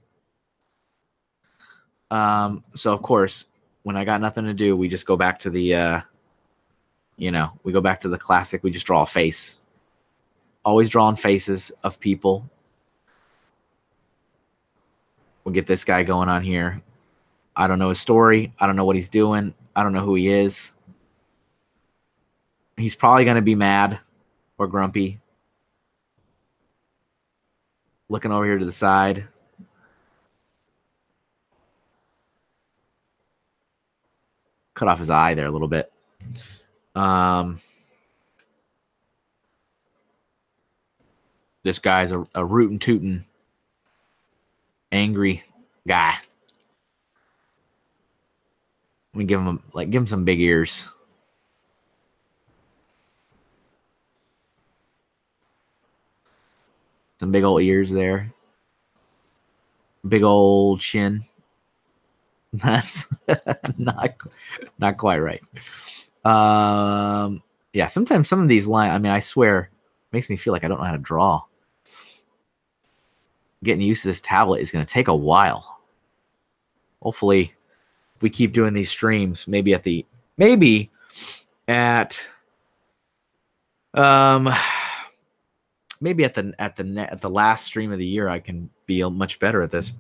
So of course, when I got nothing to do, we just go back to the, we go back to the classic. We just draw a face. Always drawing faces of people. We'll get this guy going on here. I don't know his story. I don't know what he's doing. I don't know who he is. He's probably going to be mad or grumpy. Looking over here to the side. Cut off his eye there a little bit. This guy's a rootin' tootin' angry guy. We give him some big ears. Some big old ears there. Big old chin. That's not quite right. Yeah, sometimes some of these lines, I mean, I swear, makes me feel like I don't know how to draw. Getting used to this tablet is going to take a while. Hopefully, if we keep doing these streams, maybe at the last stream of the year, I can be much better at this.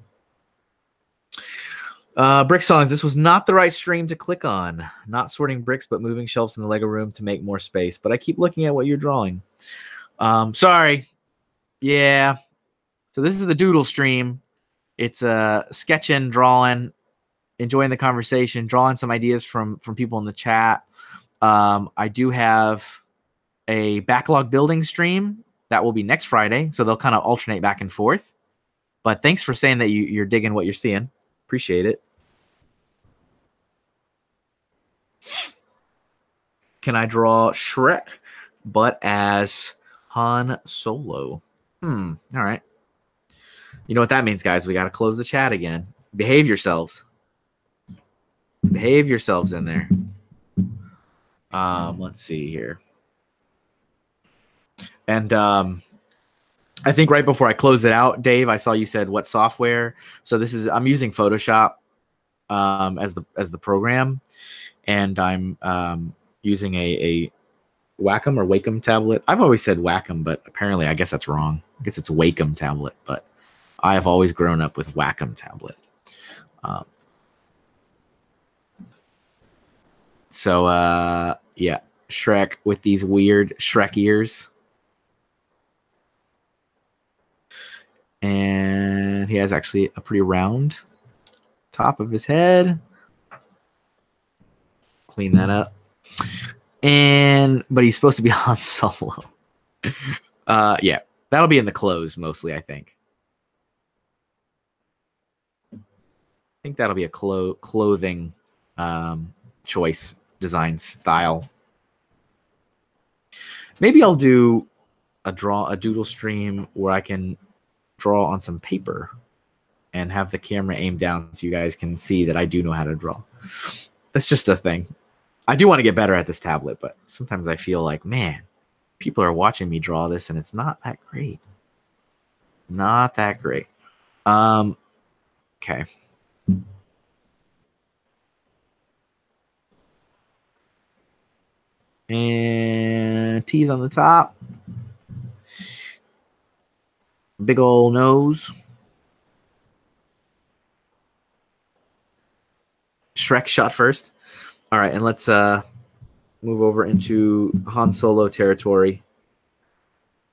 Brick Songs, this was not the right stream to click on. Not sorting bricks, but moving shelves in the Lego room to make more space. But I keep looking at what you're drawing. Sorry. Yeah. So this is the Doodle stream. It's sketching, drawing, enjoying the conversation, drawing some ideas from people in the chat. I do have a backlog building stream that will be next Friday, so they'll kind of alternate back and forth. But thanks for saying that you're digging what you're seeing. Appreciate it. Can I draw Shrek, but as Han Solo? All right. You know what that means, guys? We got to close the chat again. Behave yourselves. Behave yourselves in there. Let's see here. And I think right before I close it out, Dave, I saw you said what software. So I'm using Photoshop as the program, and I'm using a Wacom or Wacom tablet. I've always said Wacom, but apparently I guess that's wrong. I guess it's Wacom tablet, but I have always grown up with Wacom tablet. Yeah, Shrek with these weird Shrek ears. And he has actually a pretty round top of his head. Clean that up. But he's supposed to be Han Solo. Yeah, that'll be in the clothes mostly, I think. I think that'll be a clothing choice, design style. Maybe I'll do a doodle stream where I can draw on some paper and have the camera aimed down so you guys can see that I do know how to draw. That's just a thing. I do want to get better at this tablet, but sometimes I feel like, man, people are watching me draw this and it's not that great. Not that great. Okay. And teeth on the top. Big old nose. Shrek shot first. All right, and let's move over into Han Solo territory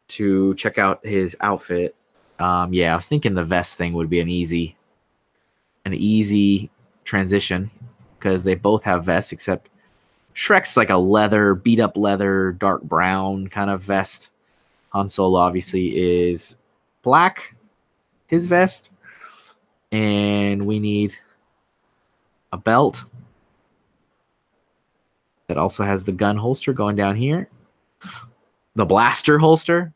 to check out his outfit. Yeah, I was thinking the vest thing would be an easy transition because they both have vests, except Shrek's like a leather, beat up leather, dark brown kind of vest. Han Solo obviously is black, his vest. And we need a belt that also has the gun holster going down here, the blaster holster.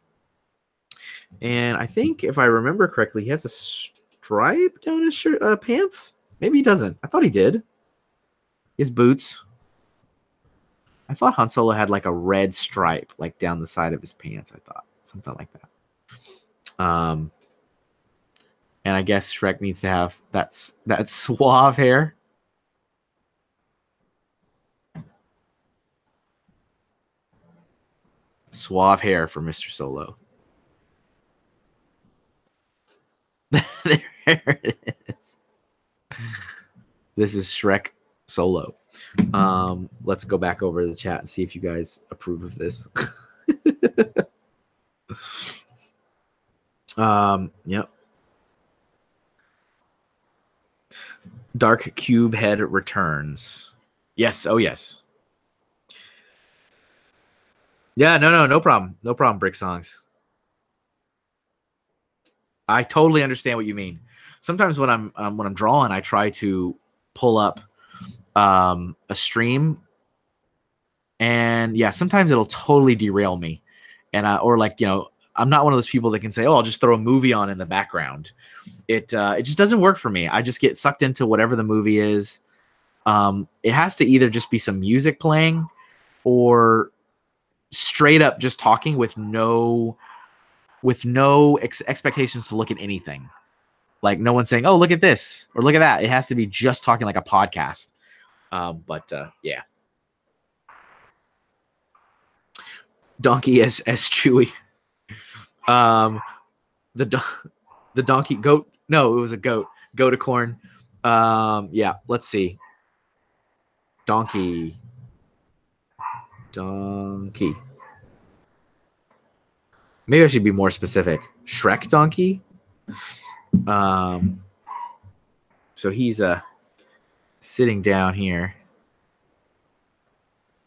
And I think if I remember correctly, he has a stripe down his shirt, pants. Maybe he doesn't. I thought he did. His boots. I thought Han Solo had like a red stripe like down the side of his pants. I thought something like that. And I guess Shrek needs to have that suave hair. Suave hair for Mr. Solo. There it is. This is Shrek Solo. Let's go back over to the chat and see if you guys approve of this. Yep. Dark Cube Head returns. Yes. Oh, yes. Yeah, no problem. No problem, Brick Songs. I totally understand what you mean. Sometimes when I'm drawing, I try to pull up a stream, and yeah, sometimes it'll totally derail me. And or like, you know, I'm not one of those people that can say, "Oh, I'll just throw a movie on in the background." It just doesn't work for me. I just get sucked into whatever the movie is. It has to either just be some music playing or straight up just talking with no expectations to look at anything. Like no one's saying, "Oh, look at this" or "Look at that." It has to be just talking like a podcast. Yeah. Donkey as Chewy. The donkey goat. No, it was a goat. Goaticorn. Yeah, let's see. Donkey. Maybe I should be more specific. Shrek donkey. So he's sitting down here.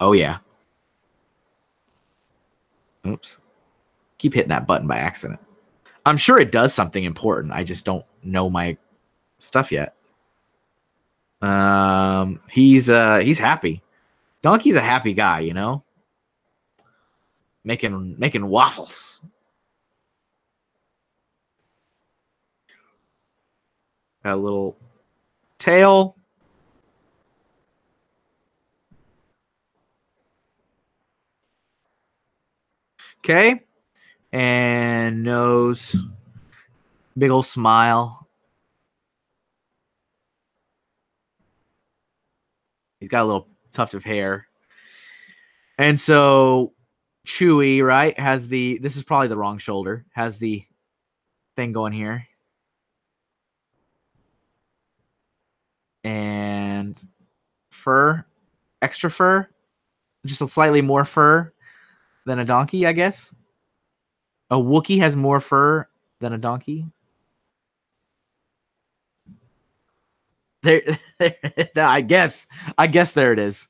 Oh yeah. Oops. Keep hitting that button by accident. I'm sure it does something important. I just don't know my stuff yet. He's happy. Donkey's a happy guy, you know? Making waffles. Got a little tail. Okay. And nose. Big old smile. He's got a little tuft of hair. And so Chewy, right, has this is probably the wrong shoulder, has the thing going here. And fur, extra fur, just a slightly more fur than a donkey, I guess. A Wookiee has more fur than a donkey. There, I guess there it is.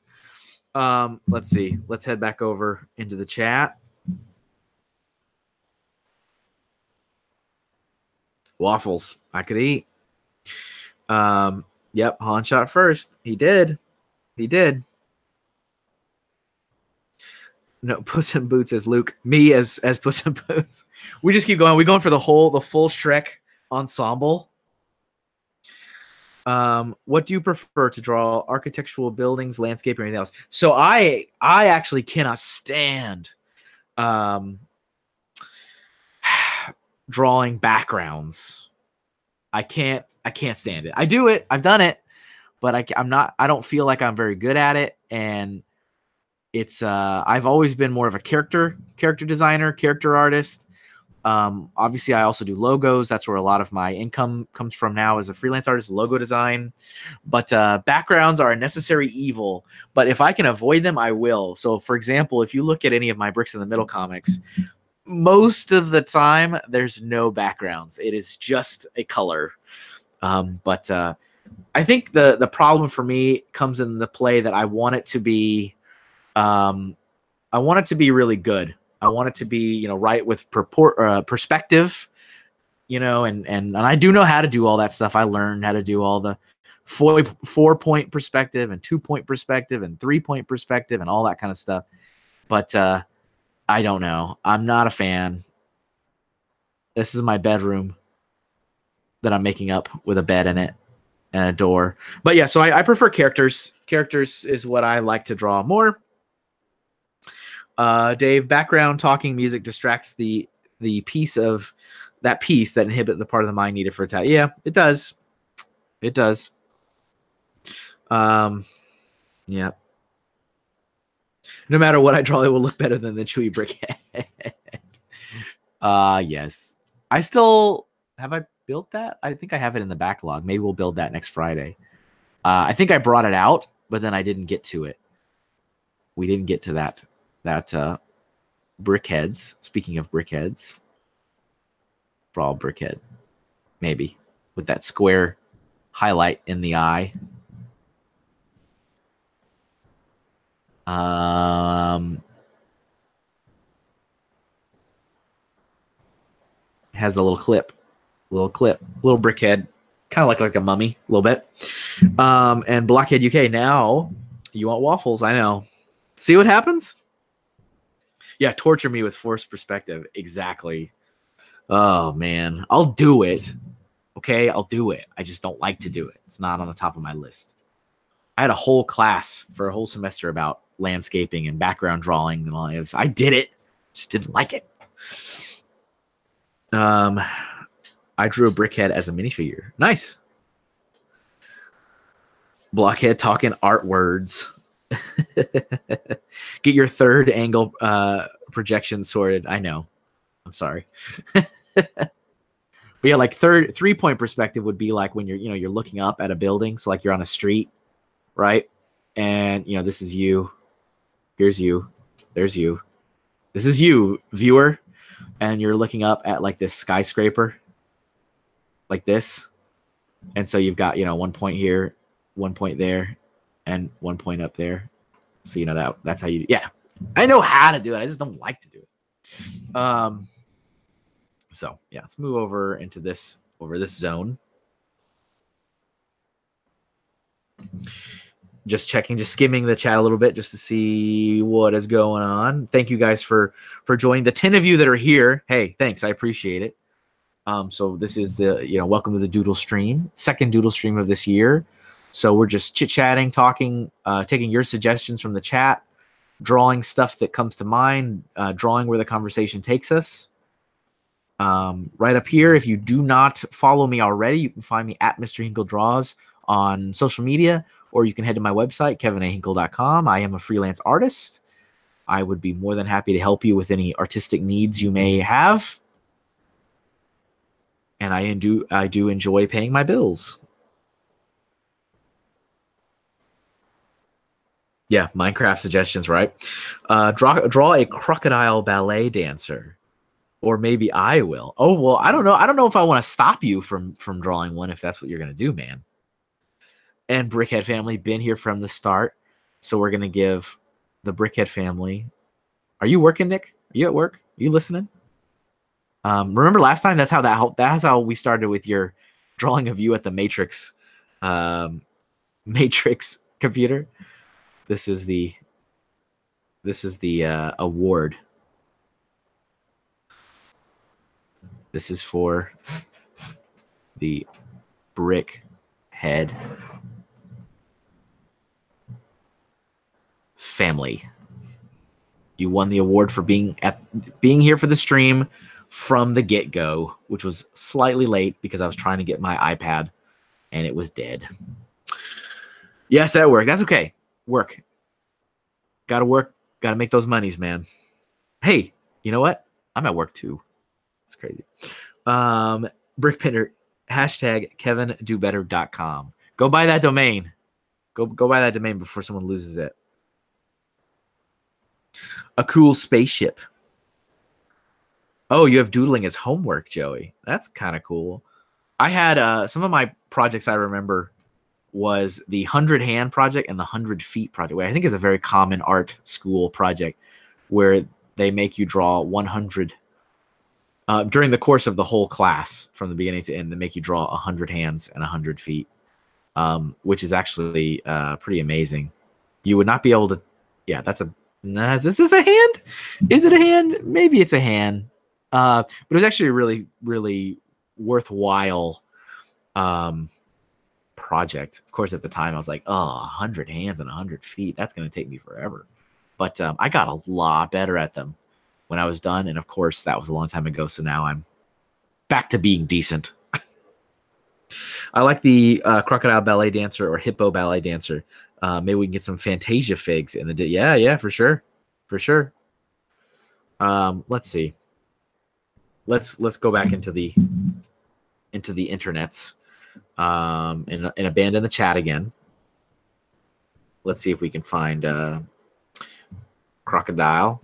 Let's see. Let's head back over into the chat. Waffles I could eat. Yep, Han shot first. He did. No, Puss in Boots as Luke. Me as Puss in Boots. We just keep going. We're going for the full Shrek ensemble. What do you prefer to draw? Architectural buildings, landscape, or anything else? So I actually cannot stand drawing backgrounds. I can't stand it. I do it. I've done it, but I don't feel like I'm very good at it. And it's I've always been more of a character designer, character artist. Obviously I also do logos. That's where a lot of my income comes from now as a freelance artist, logo design. But backgrounds are a necessary evil, but if I can avoid them, I will. So for example, if you look at any of my Bricks in the Middle comics, most of the time there's no backgrounds. It is just a color. But I think the problem for me comes in the play that I want it to be really good. I want it to be, right with perspective, and I do know how to do all that stuff. I learned how to do all the 4-point perspective and 2-point perspective and 3-point perspective and all that kind of stuff. But I don't know. I'm not a fan. This is my bedroom that I'm making up with a bed in it and a door. But yeah, so I prefer characters. Characters is what I like to draw more. Dave, background talking music distracts the piece that inhibit the part of the mind needed for attack. Yeah, it does. It does. Yeah. No matter what I draw, it will look better than the Chewy brickhead. Yes. I still have I built that? I think I have it in the backlog. Maybe we'll build that next Friday. I think I brought it out, but then I didn't get to it. We didn't get to that brickheads. Speaking of brickheads, for all brickhead, maybe with that square highlight in the eye. Has a little brickhead, kind of like a mummy, a little bit. And Blockhead UK. Now you want waffles? I know. See what happens? Yeah, torture me with forced perspective. Exactly. Oh man, I'll do it. Okay, I'll do it. I just don't like to do it. It's not on the top of my list. I had a whole class for a whole semester about landscaping and background drawing and all that. I did it. Just didn't like it. I drew a brickhead as a minifigure. Nice. Blockhead talking art words. Get your third angle projection sorted. I know. I'm sorry. But yeah, like 3-point perspective would be like when you're looking up at a building. So like you're on a street, right? And this is you. Here's you. There's you. This is you, viewer. And you're looking up at like this skyscraper, like this. And so you've got, 1 point here, 1 point there, and 1 point up there. So that's how you, yeah. I know how to do it. I just don't like to do it. So yeah, let's move over into this zone. Just checking, just skimming the chat a little bit just to see what is going on. Thank you guys for joining. The 10 of you that are here, hey, thanks. I appreciate it. So this is the, welcome to the Doodle stream, second Doodle stream of this year. So we're just chit-chatting, talking, taking your suggestions from the chat, drawing stuff that comes to mind, drawing where the conversation takes us. Right up here, if you do not follow me already, you can find me at MrHinkleDraws on social media, or you can head to my website, kevinahinkle.com. I am a freelance artist. I would be more than happy to help you with any artistic needs you may have. And I do enjoy paying my bills. Yeah, Minecraft suggestions, right? Draw a crocodile ballet dancer. Or maybe I will. Oh, well, I don't know. I don't know if I want to stop you from drawing one, if that's what you're going to do, man. And Brickhead family, been here from the start. So we're going to give the Brickhead family. Are you working, Nick? Are you at work? Are you listening? Remember last time? That's how we started with your drawing of you at the Matrix computer. This is the This is the award. This is for the brick head family. You won the award for being here for the stream from the get-go, which was slightly late because I was trying to get my iPad and it was dead. Yes, at work. That's okay. Work. Gotta work. Gotta make those monies, man. Hey, you know what? I'm at work too. It's crazy. Brickpinner, hashtag KevinDoBetter.com. Go buy that domain. Go buy that domain before someone loses it. A cool spaceship. Oh, you have doodling as homework, Joey. That's kind of cool. I had some of my projects I remember was the 100 hand project and the 100 feet project, which I think is a very common art school project where they make you draw 100 during the course of the whole class from the beginning to end. They make you draw 100 hands and 100 feet, which is actually pretty amazing. You would not be able to. Yeah, that's a. Is this a hand? Is it a hand? Maybe it's a hand. But it was actually a really, really worthwhile project. Of course, at the time, I was like, oh, 100 hands and 100 feet. That's going to take me forever. But I got a lot better at them when I was done. And of course, that was a long time ago. So now I'm back to being decent. I like the crocodile ballet dancer or hippo ballet dancer. Maybe we can get some Fantasia figs in the yeah, for sure. For sure. Let's see. Let's go back into the internets and abandon the chat again. Let's see if we can find crocodile.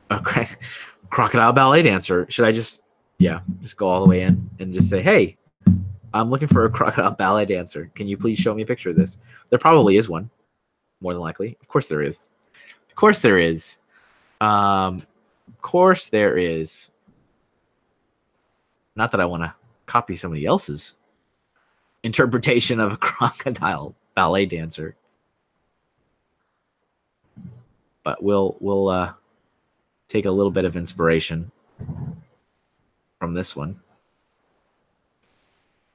Okay, crocodile ballet dancer. Should I just go all the way in and just say, hey, I'm looking for a crocodile ballet dancer. Can you please show me a picture of this? There probably is one, more than likely. Of course there is. Of course there is. Of course there is. Not that I want to copy somebody else's interpretation of a crocodile ballet dancer, but we'll take a little bit of inspiration from this one,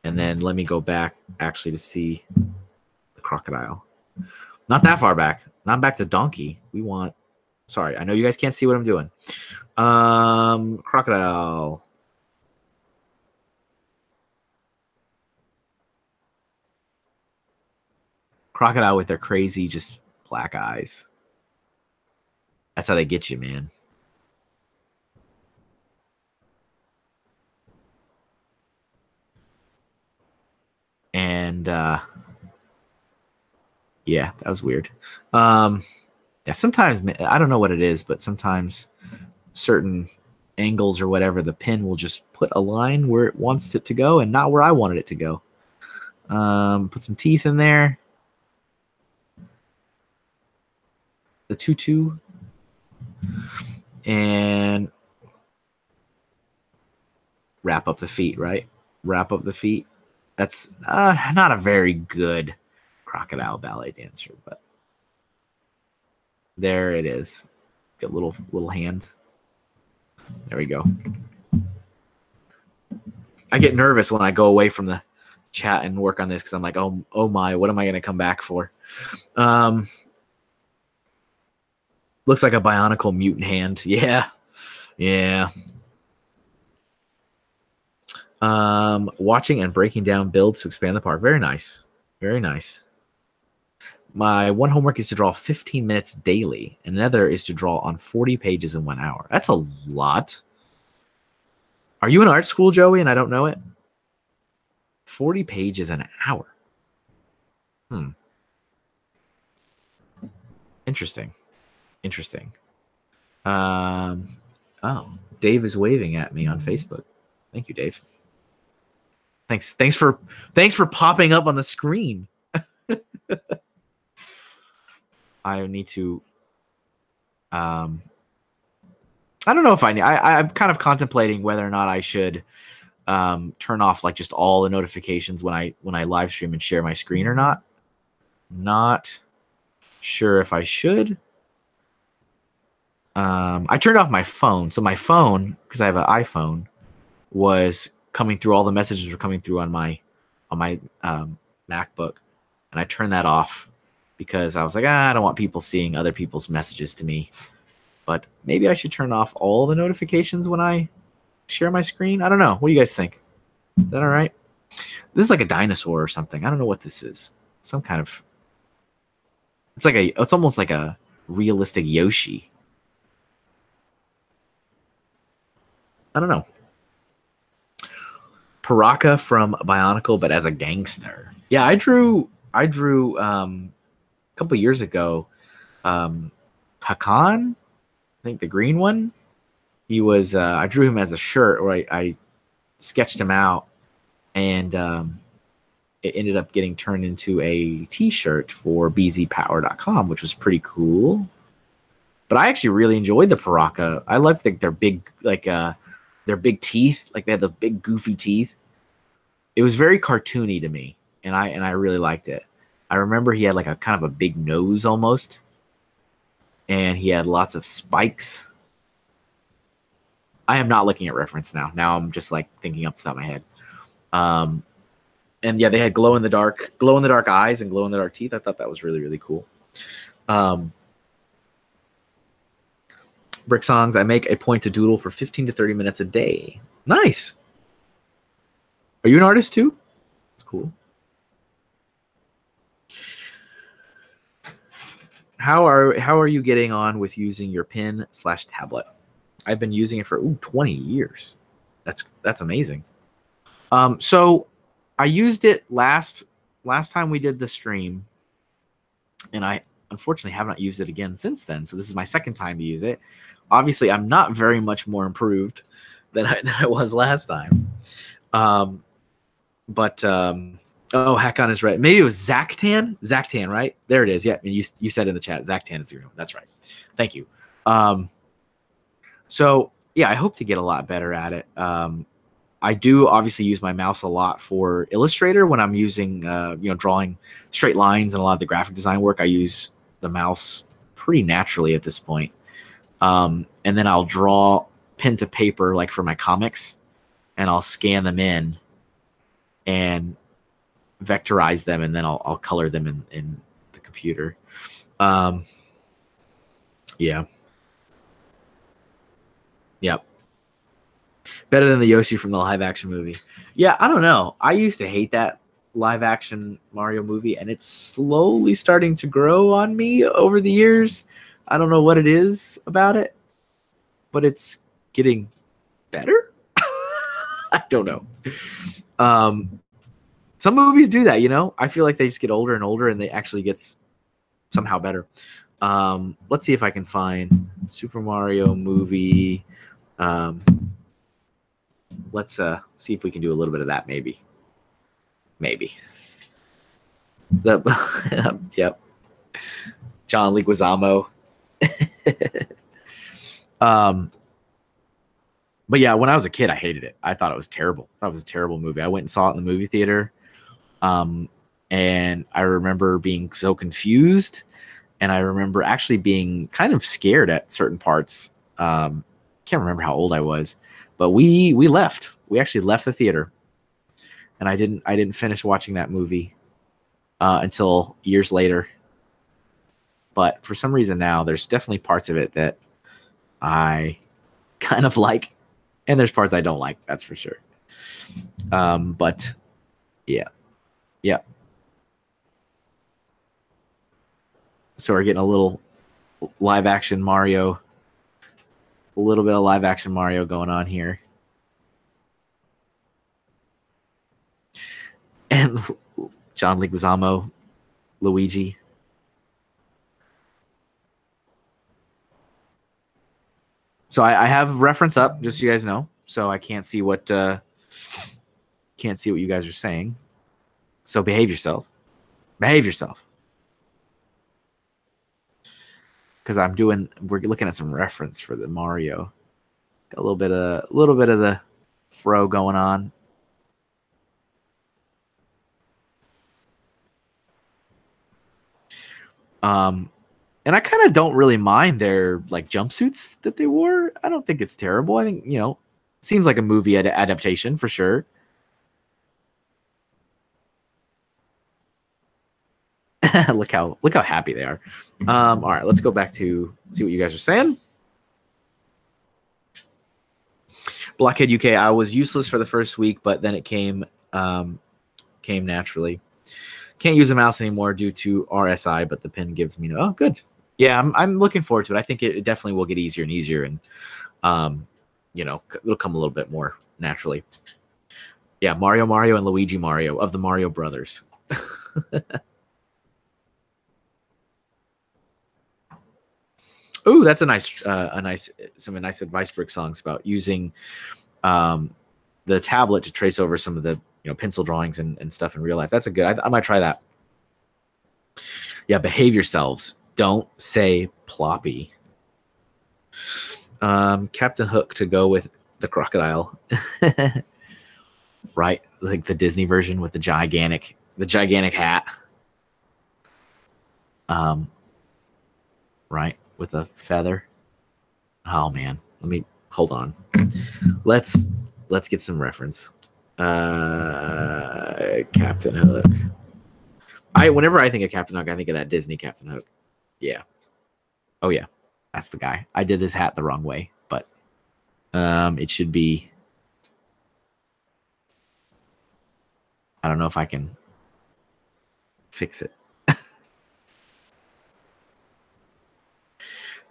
and then let me go back actually to see the crocodile. Not that far back. Not back to donkey. We want. Sorry, I know you guys can't see what I'm doing. Crocodile. Crocodile with their crazy, just black eyes. That's how they get you, man. And yeah, that was weird. Yeah, sometimes I don't know what it is, but sometimes certain angles or whatever, the pen will just put a line where it wants it to go and not where I wanted it to go. Put some teeth in there. The tutu. And wrap up the feet, right? Wrap up the feet. That's not a very good crocodile ballet dancer, but there it is. Got little hand. There we go. I get nervous when I go away from the chat and work on this because I'm like, oh my, what am I going to come back for? Looks like a Bionicle mutant hand. Yeah. Watching and breaking down builds to expand the park. Very nice. Very nice. My one homework is to draw 15 minutes daily. And another is to draw on 40 pages in 1 hour. That's a lot. Are you in art school, Joey, and I don't know it? 40 pages an hour. Interesting. Oh, Dave is waving at me on Facebook. Thank you, Dave. Thanks for popping up on the screen. I need to I don't know if I'm kind of contemplating whether or not I should turn off like just all the notifications when I live stream and share my screen or not. sure if I should. I turned off my phone. So my phone, because I have an iPhone, was coming through. All the messages were coming through on my MacBook, and I turned that off because I was like, I don't want people seeing other people's messages to me. But maybe I should turn off all the notifications when I share my screen. I don't know. What do you guys think? Is that all right? This is like a dinosaur or something. I don't know what this is. Some kind of. It's almost like a realistic Yoshi. I don't know. Paraka from Bionicle, but as a gangster. Yeah, I drew a couple years ago. Hakan, I think the green one. He was. I drew him as a shirt, where I sketched him out, and it ended up getting turned into a T-shirt for bzpower.com, which was pretty cool. But I actually really enjoyed the Paraka. I loved their big, their big teeth. Like they had the big goofy teeth. It was very cartoony to me, and I really liked it. I remember he had like a kind of a big nose almost, and he had lots of spikes. I am not looking at reference now. Now I'm just like thinking off the top of my head. And yeah, they had glow in the dark eyes and glow in the dark teeth. I thought that was really, really cool. Brick Songs, I make a point to doodle for 15 to 30 minutes a day. Nice. Are you an artist too? That's cool. How are you getting on with using your pen/tablet? I've been using it for 20 years. That's amazing. So I used it last time we did the stream, and I unfortunately have not used it again since then. So this is my second time to use it. Obviously, I'm not very much more improved than I was last time. Oh, Hack-On is right. Maybe it was Zactan. Zactan, right? There it is. Yeah, you said in the chat, Zactan is the real one. That's right. Thank you. So yeah, I hope to get a lot better at it. I do obviously use my mouse a lot for Illustrator when I'm using, drawing straight lines and a lot of the graphic design work. I use the mouse pretty naturally at this point. And then I'll draw pen to paper, like for my comics, and I'll scan them in and vectorize them, and then I'll color them in the computer. Yeah. Yep. Better than the Yoshi from the live action movie. Yeah, I don't know. I used to hate that live action Mario movie, and it's slowly starting to grow on me over the years. I don't know what it is about it, but it's getting better. I don't know. Some movies do that, I feel like they just get older and older, and they actually get somehow better. Let's see if I can find Super Mario movie. Let's see if we can do a little bit of that, maybe. Yep. John Leguizamo. But yeah, when I was a kid, I hated it. I thought it was terrible. That was a terrible movie. I went and saw it in the movie theater. And I remember being so confused, and I remember actually being kind of scared at certain parts. Can't remember how old I was, but we left. We actually left the theater, and I didn't finish watching that movie until years later. But for some reason now, there's definitely parts of it that I kind of like, and there's parts I don't like. That's for sure. But yeah. So we're getting a little live action Mario, a little bit of live action Mario going on here. And John Leguizamo, Luigi. So I have reference up, just so you guys know. So I can't see what you guys are saying. So behave yourself. Behave yourself. Because we're looking at some reference for the Mario. Got a little bit of the fro going on. And I kind of don't really mind their like jumpsuits that they wore. I don't think it's terrible. I think, seems like a movie adaptation for sure. look how happy they are. All right, let's go back to see what you guys are saying. Blockhead UK, I was useless for the first week, but then it came naturally. Can't use a mouse anymore due to RSI, but the pen gives me oh good. Yeah, I'm looking forward to it. I think it definitely will get easier and easier, and it'll come a little bit more naturally. Yeah, Mario and Luigi Mario of the Mario Brothers. Ooh, that's a nice advice brick songs about using the tablet to trace over some of the pencil drawings and stuff in real life. That's a good. I might try that. Yeah, behave yourselves. Don't say ploppy. Captain Hook to go with the crocodile. Right, like the Disney version with the gigantic hat. Right, with a feather. Oh man, let me hold on. Let's get some reference. Captain Hook. Whenever I think of Captain Hook, I think of that Disney Captain Hook. Yeah. Oh yeah, that's the guy. I did this hat the wrong way, but it should be. I don't know if I can fix it.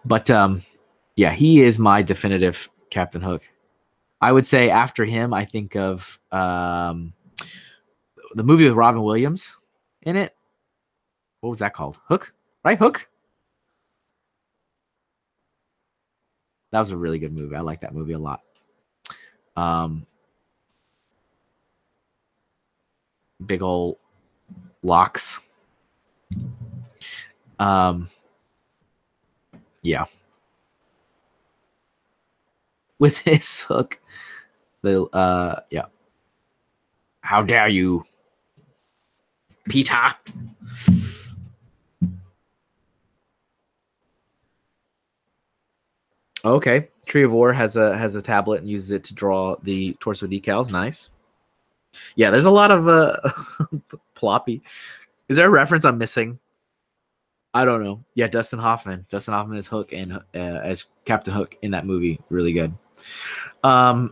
But yeah, he is my definitive Captain Hook. I would say after him, I think of the movie with Robin Williams in it. What was that called? Hook, right? Hook. That was a really good movie. I like that movie a lot. Big old locks. Yeah. With his hook, yeah. How dare you, Peter? Okay, Treevor has a tablet and uses it to draw the torso decals. Nice. Yeah, there's a lot of ploppy. Is there a reference I'm missing? I don't know. Yeah, Dustin Hoffman. Dustin Hoffman is Hook and as Captain Hook in that movie. Really good. So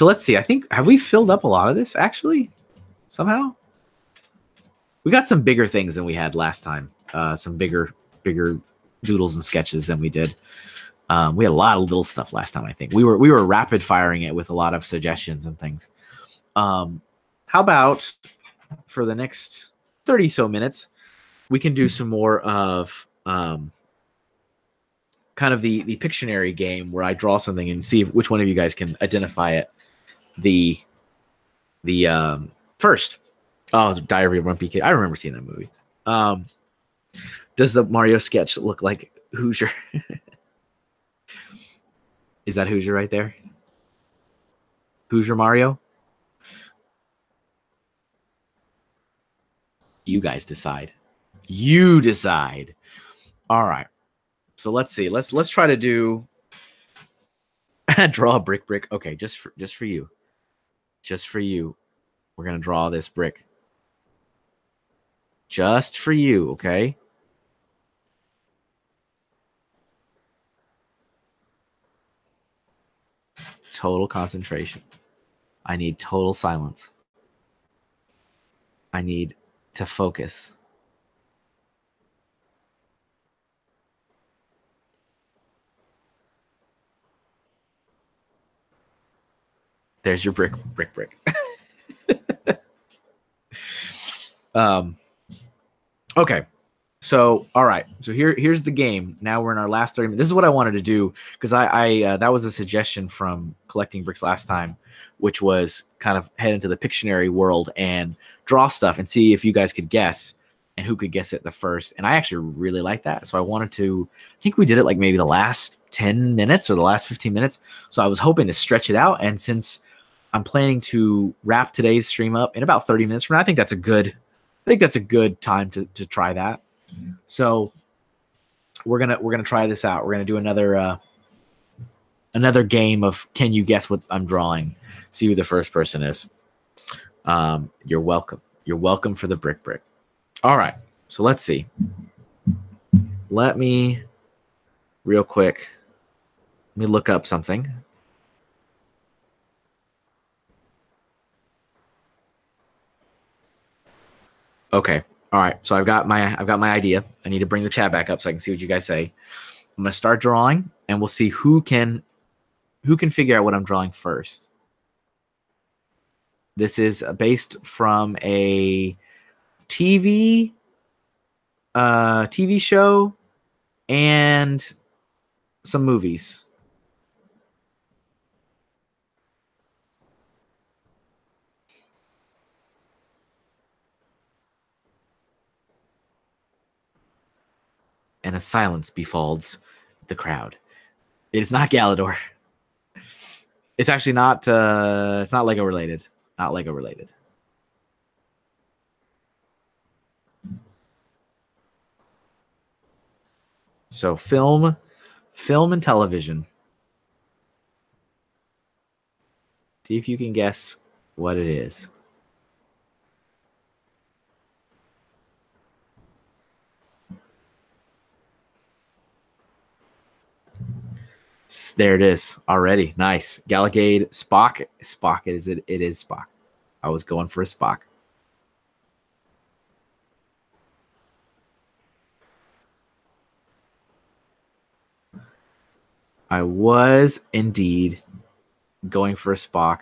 let's see. I think have we filled up a lot of this actually? Somehow we got some bigger things than we had last time. Some bigger doodles and sketches than we did. We had a lot of little stuff last time. I think we were rapid firing it with a lot of suggestions and things. How about for the next 30 so minutes, we can do some more of kind of the Pictionary game where I draw something and see which one of you guys can identify it. The first. Oh, it was Diary of a Wimpy Kid. I remember seeing that movie. Does the Mario sketch look like Hoosier? Is that Hoosier right there? Hoosier Mario? You guys decide. You decide. All right. So let's see. Let's try to do draw a brick. Okay, just for you. Just for you. We're going to draw this brick. Just for you, okay? Total concentration. I need total silence. I need to focus. There's your brick. Okay. So, all right. So here's the game. Now we're in our last 30 minutes. This is what I wanted to do because I that was a suggestion from collecting bricks last time, which was kind of head into the Pictionary world and draw stuff and see if you guys could guess and who could guess it the first. And I actually really like that. So I wanted to, I think we did it like maybe the last 10 minutes or the last 15 minutes. So I was hoping to stretch it out. And since I'm planning to wrap today's stream up in about 30 minutes from now, I think that's a good time to try that. So we're gonna try this out. We're gonna do another game of can you guess what I'm drawing? See who the first person is. You're welcome. You're welcome for the brick. All right. So let's see. Let me real quick. Let me look up something. Okay. All right. So I've got my idea. I need to bring the chat back up so I can see what you guys say. I'm gonna start drawing, and we'll see who can figure out what I'm drawing first. This is based from a TV show and some movies. And a silence befalls the crowd. It is not Galador. It's actually not. It's not Lego related. Not Lego related. So film and television. See if you can guess what it is. There it is already. Nice. Galagade, Spock. Spock is it? It is Spock. I was going for a Spock. I was indeed going for a Spock.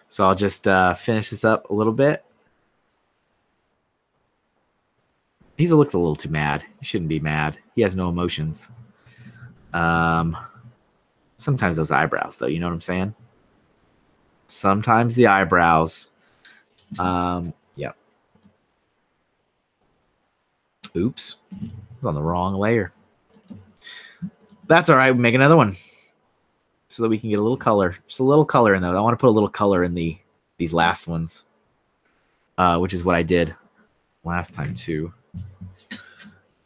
So I'll just finish this up a little bit. He looks a little too mad. He shouldn't be mad. He has no emotions. Sometimes those eyebrows, though, you know what I'm saying? Sometimes the eyebrows. Yep. Oops. I was on the wrong layer. That's all right. We'll make another one so that we can get a little color. Just a little color in those. I want to put a little color in these last ones, which is what I did last time too.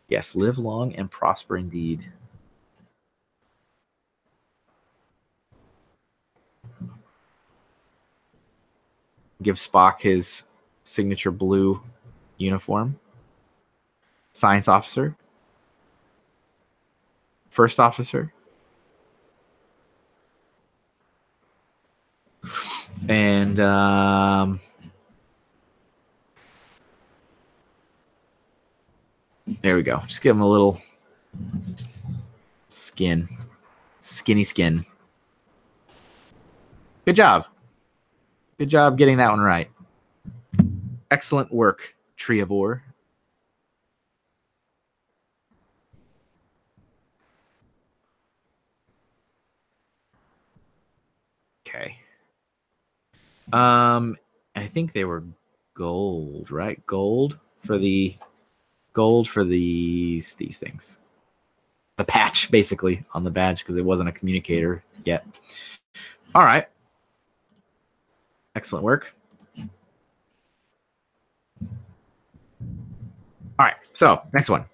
Yes, live long and prosper indeed. Give Spock his signature blue uniform. Science officer. First officer. And there we go. Just give him a little skinny skin. Good job. Good job getting that one right. Excellent work, Treevor. Okay. I think they were gold, right? Gold for these things. The patch, basically, on the badge, because it wasn't a communicator yet. All right. Excellent work. All right, so next one.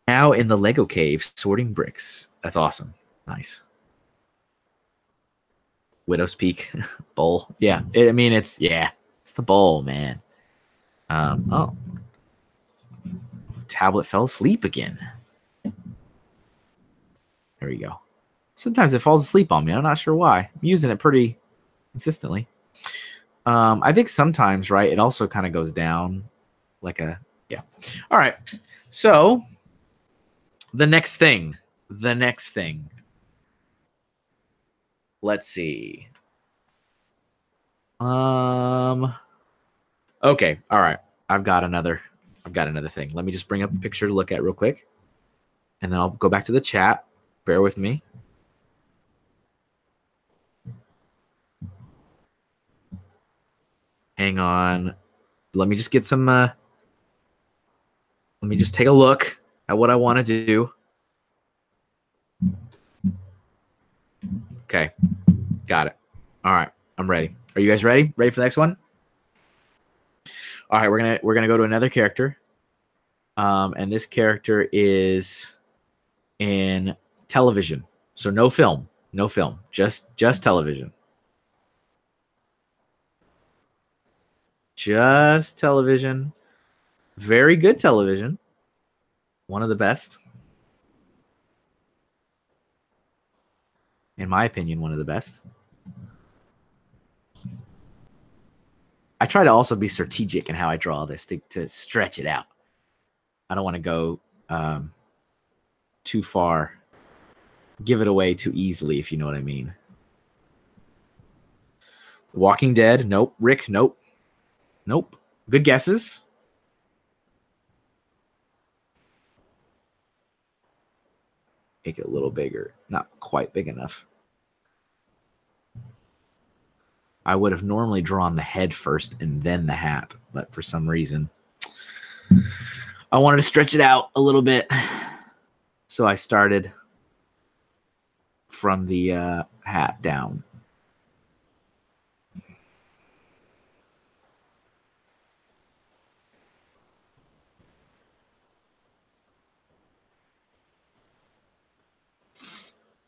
Now in the Lego cave, sorting bricks. That's awesome. Nice. Widow's Peak bowl. Yeah, it's the bowl, man. Oh, tablet fell asleep again. There we go. Sometimes it falls asleep on me. I'm not sure why. I'm using it pretty consistently. I think sometimes, right, it also kind of goes down like a, yeah. All right. So the next thing. Let's see. Okay. All right. I've got another thing. Let me just bring up a picture to look at real quick. And then I'll go back to the chat. Bear with me. Hang on. Let me just get some. Let me just take a look at what I want to do. Okay, got it. All right, I'm ready. Are you guys ready? Ready for the next one? All right, we're gonna go to another character, and this character is in television, so no film, just television, just television. Very good television, one of the best, in my opinion, one of the best. I try to also be strategic in how I draw this to stretch it out. I don't want to go too far, give it away too easily, if you know what I mean. Walking Dead, nope. Rick, nope. Nope. Good guesses. Make it a little bigger. Not quite big enough. I would have normally drawn the head first and then the hat, but for some reason, I wanted to stretch it out a little bit. So I started from the hat down.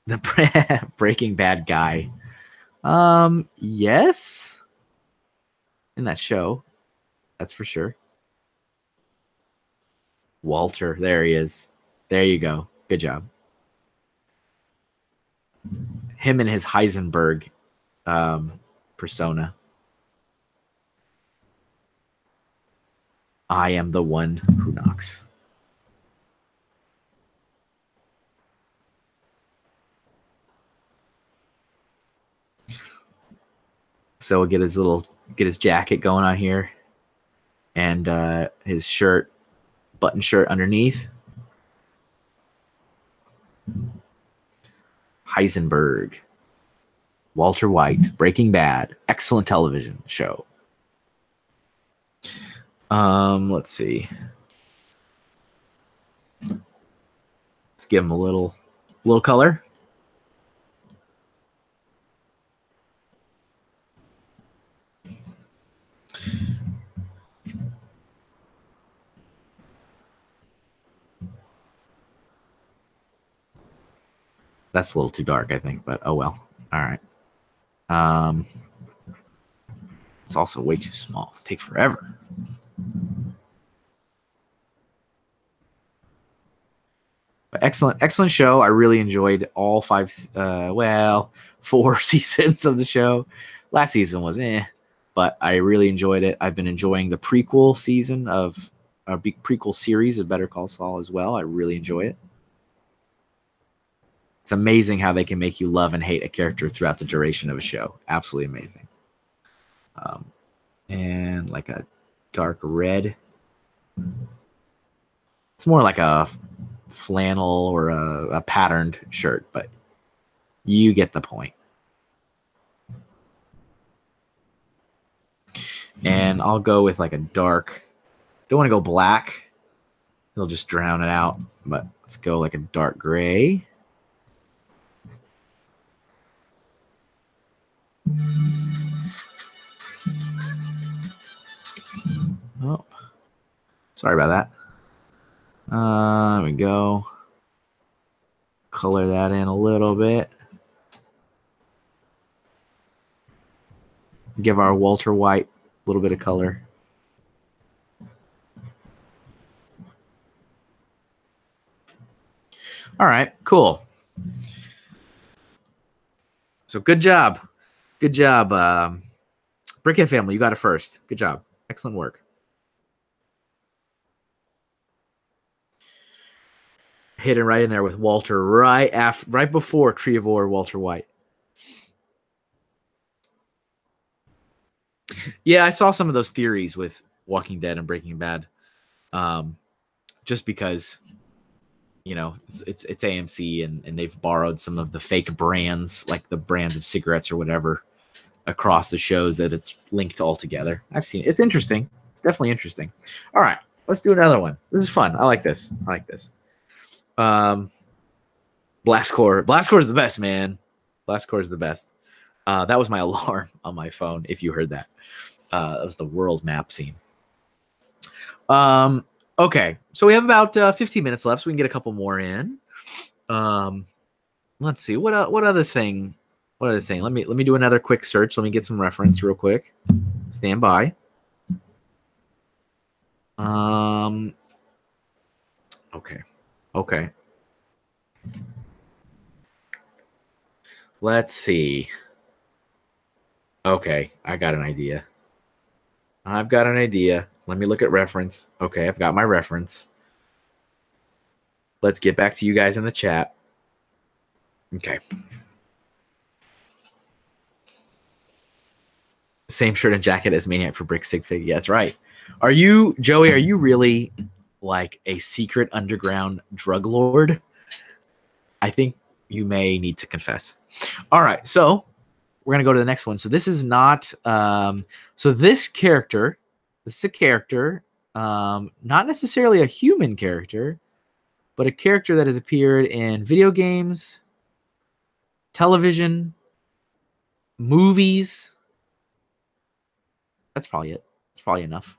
The Breaking Bad guy. Yes. In that show. That's for sure. Walter. There he is. There you go. Good job. Him and his Heisenberg persona. I am the one who knocks. So we'll get his jacket going on here, and his shirt, button shirt underneath. Heisenberg, Walter White, Breaking Bad, excellent television show. Let's see. Let's give him a little color. That's a little too dark, I think, but oh well. All right. It's also way too small. It's take forever. But excellent show. I really enjoyed all 4 seasons of the show. Last season was but I really enjoyed it. I've been enjoying the prequel season of a big prequel series of Better Call Saul as well. I really enjoy it. It's amazing how they can make you love and hate a character throughout the duration of a show. Absolutely amazing. And like a dark red. It's more like a flannel or a patterned shirt, but you get the point. And I'll go with like a dark. Don't want to go black. It'll just drown it out. But let's go like a dark gray. Oh, sorry about that. There we go. Color that in a little bit. Give our Walter White a little bit of color. All right, cool. So good job. Good job. Brickhead family, you got it first. Good job. Excellent work. Hidden right in there with Walter right before Treevor Walter White. Yeah, I saw some of those theories with Walking Dead and Breaking Bad. Just because, you know, it's AMC and they've borrowed some of the fake brands, like the brands of cigarettes or whatever, across the shows that it's linked all together. I've seen it. It's interesting. It's definitely interesting. All right, let's do another one. This is fun. I like this. I like this. Blast Core. Blast Core is the best, man. Blast Core is the best. That was my alarm on my phone, if you heard that. That was the world map scene. Okay, so we have about 15 minutes left, so we can get a couple more in. Let's see. What other thing? What other thing? Let me do another quick search. Let me get some reference real quick. Stand by. Okay. Okay. Let's see. Okay, I got an idea. I've got an idea. Let me look at reference. Okay, I've got my reference. Let's get back to you guys in the chat. Okay. Same shirt and jacket as Maniac for Brick Sig Fig. Yeah, that's right. Are you, Joey, are you really like a secret underground drug lord? I think you may need to confess. All right, so we're going to go to the next one. So this is not, so this character, this is a character, not necessarily a human character, but a character that has appeared in video games, television, movies. That's probably it. That's probably enough.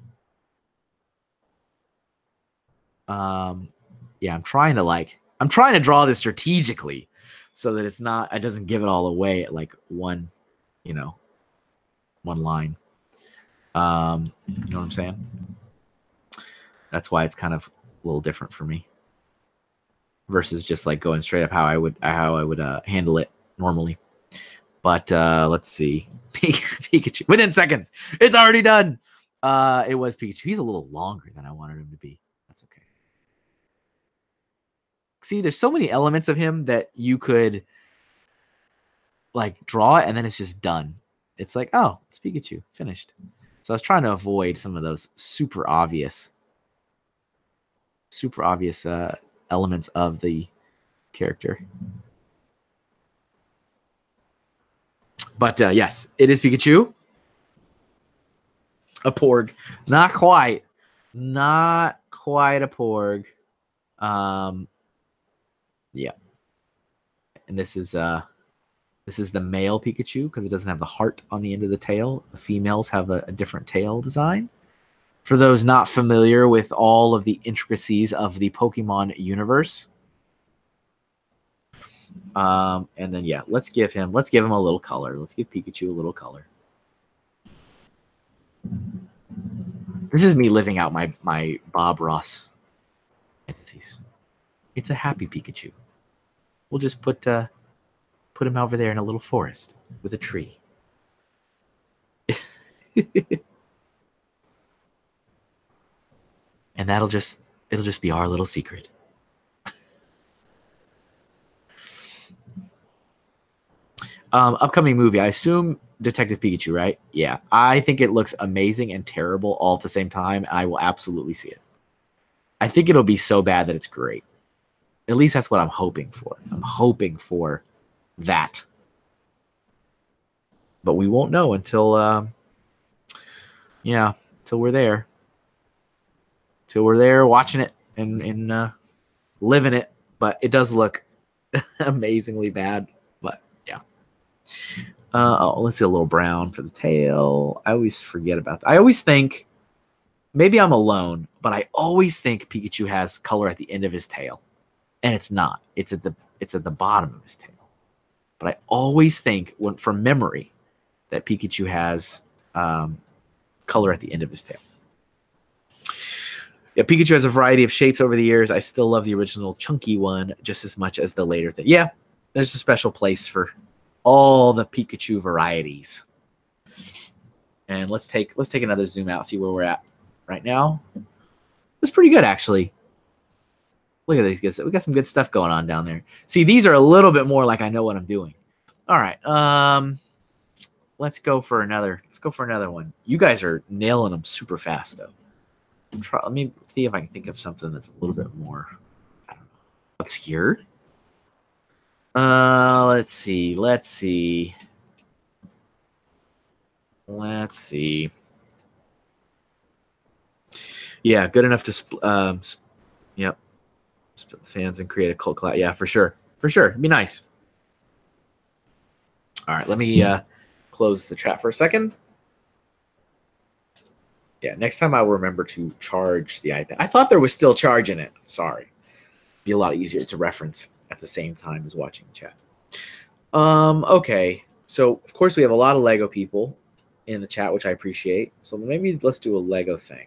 Yeah, I'm trying to draw this strategically so that it's not, it doesn't give it all away at like one, you know, one line. You know what I'm saying? That's why it's kind of a little different for me versus just like going straight up how I would handle it normally. But let's see. Pikachu within seconds. It's already done. It was Pikachu. He's a little longer than I wanted him to be. That's okay. See, there's so many elements of him that you could like draw it and then it's just done. It's like, oh, it's Pikachu. Finished. So I was trying to avoid some of those super obvious elements of the character. But yes, it is Pikachu. A Porg. Not quite. Not quite a Porg. Yeah. And this is the male Pikachu because it doesn't have the heart on the end of the tail. The females have a different tail design. For those not familiar with all of the intricacies of the Pokemon universe. And then yeah, let's give him a little color. Let's give Pikachu a little color. This is me living out my Bob Ross fantasies. It's a happy Pikachu. We'll just put him over there in a little forest with a tree. And it'll just be our little secret. Upcoming movie, I assume Detective Pikachu, right? Yeah. I think it looks amazing and terrible all at the same time. I will absolutely see it. I think it'll be so bad that it's great. At least that's what I'm hoping for. I'm hoping for that. But we won't know until until we're there. Till we're there watching it and living it. But it does look amazingly bad. But yeah. Let's see, a little brown for the tail. I always forget about that. I always think, maybe I'm alone, but I always think Pikachu has color at the end of his tail. And it's not. It's at the bottom of his tail. But I always think, from memory, that Pikachu has color at the end of his tail. Yeah, Pikachu has a variety of shapes over the years. I still love the original chunky one just as much as the later thing. Yeah, there's a special place for all the Pikachu varieties. And let's take another zoom out, see where we're at right now. It's pretty good, actually. Look at these guys. We got some good stuff going on down there. See, these are a little bit more like I know what I'm doing. All right. Let's go for another one. You guys are nailing them super fast, though. Let me see if I can think of something that's a little bit more, I don't know, obscure. Let's see. Let's see. Yeah, good enough to yep, split the fans and create a cult cloud. Yeah, for sure, for sure. It'd be nice. All right, let me close the chat for a second. Yeah, next time I'll remember to charge the iPad. I thought there was still charge in it. Sorry. Be a lot easier to reference at the same time as watching chat. Okay. So of course we have a lot of Lego people in the chat, which I appreciate. So maybe let's do a Lego thing.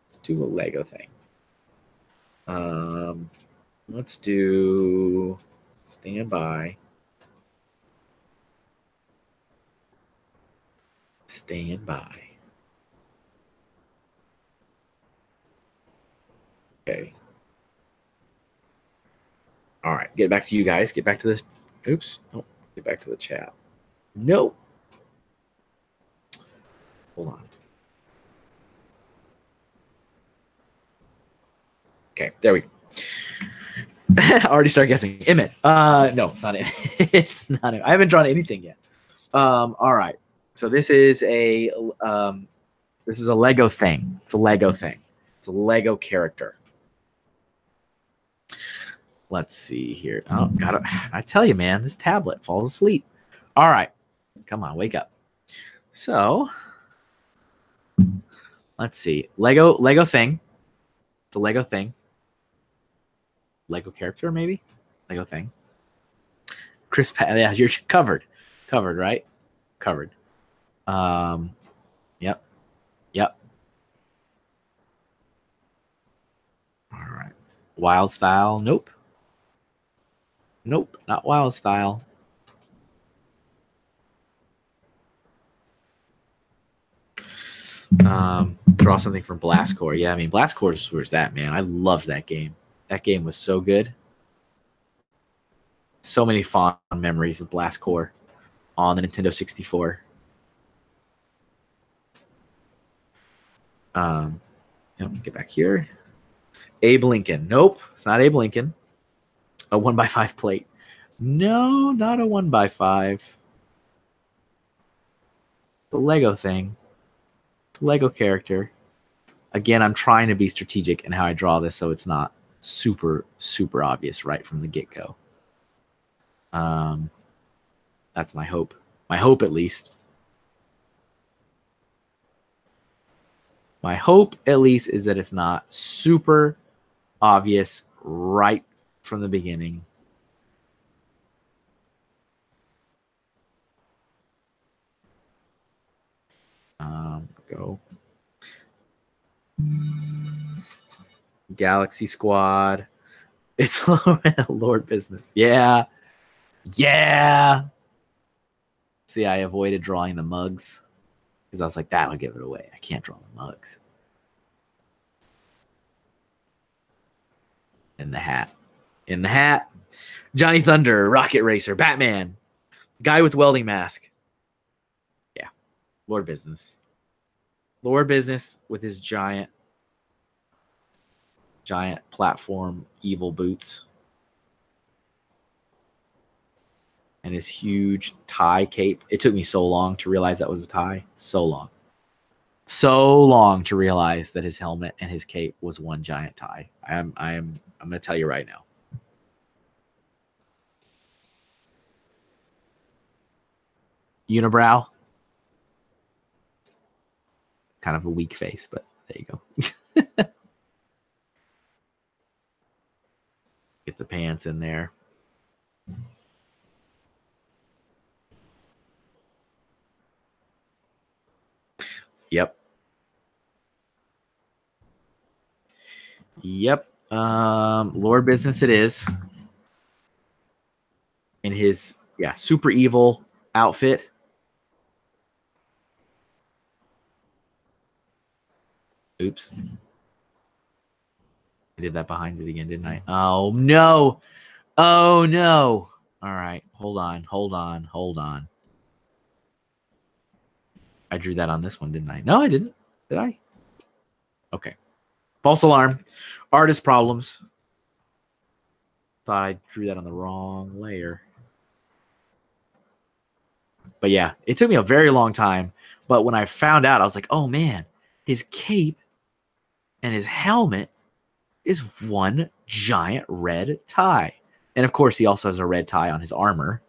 Let's do a Lego thing. Let's do standby. Standby. Okay. All right. Get back to you guys. Get back to the. Oops. Oh, get back to the chat. No. Hold on. Okay. There we go. I already started guessing. Emmett. No, it's not Emmett. It's not Emmett. I haven't drawn anything yet. All right. So this is a Lego thing. It's a Lego thing. It's a Lego character. Let's see here. Oh, I tell you, man, this tablet falls asleep. All right. Come on, wake up. So let's see. Lego thing. The Lego thing. Lego character, maybe? Lego thing. Chris yeah, you're covered. Covered, right? Covered. Yep. Yep. All right. Wild style. Nope. Nope, not wild style. Draw something from Blast Corps. Yeah, I mean, Blast Corps was that, man. I loved that game. That game was so good. So many fond memories of Blast Corps on the Nintendo 64. Get back here. Abe Lincoln. Nope, it's not Abe Lincoln. A 1x5 plate. No, not a 1x5. The Lego thing. The Lego character. Again, I'm trying to be strategic in how I draw this so it's not super, super obvious right from the get-go. That's my hope. My hope, at least. My hope, at least, is that it's not super obvious right from the beginning. Go. Galaxy Squad. It's Lord Business. Yeah. Yeah. See, I avoided drawing the mugs because I was like, that'll give it away. I can't draw the mugs. In the hat. In the hat. Johnny Thunder, Rocket Racer, Batman. Guy with welding mask. Yeah. Lord Business. Lord Business with his giant platform evil boots. And his huge tie cape. It took me so long to realize that was a tie. So long. So long to realize that his helmet and his cape was one giant tie. I'm going to tell you right now. Unibrow. Kind of a weak face, but there you go. Get the pants in there. Yep. Yep. Lord Business it is. In his, super evil outfit. Oops. I did that behind it again, didn't I? Oh, no. Oh, no. All right. Hold on. I drew that on this one, didn't I? No, I didn't. Did I? Okay. False alarm. Artist problems. Thought I drew that on the wrong layer. But yeah, it took me a very long time. But when I found out, I was like, oh man, his cape and his helmet is one giant red tie. And of course, he also has a red tie on his armor.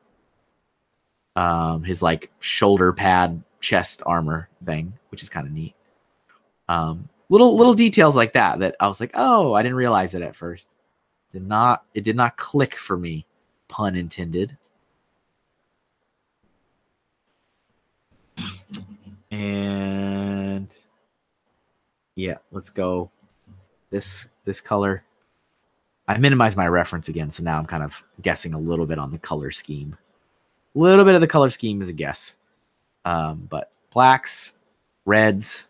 His like shoulder pad, chest armor thing, which is kind of neat. Little details like that I was like, oh, I didn't realize it at first. It did not click for me, pun intended. And yeah, let's go this color. I minimized my reference again, so now I'm kind of guessing a little bit on the color scheme. A little bit of the color scheme is a guess. But blacks, reds,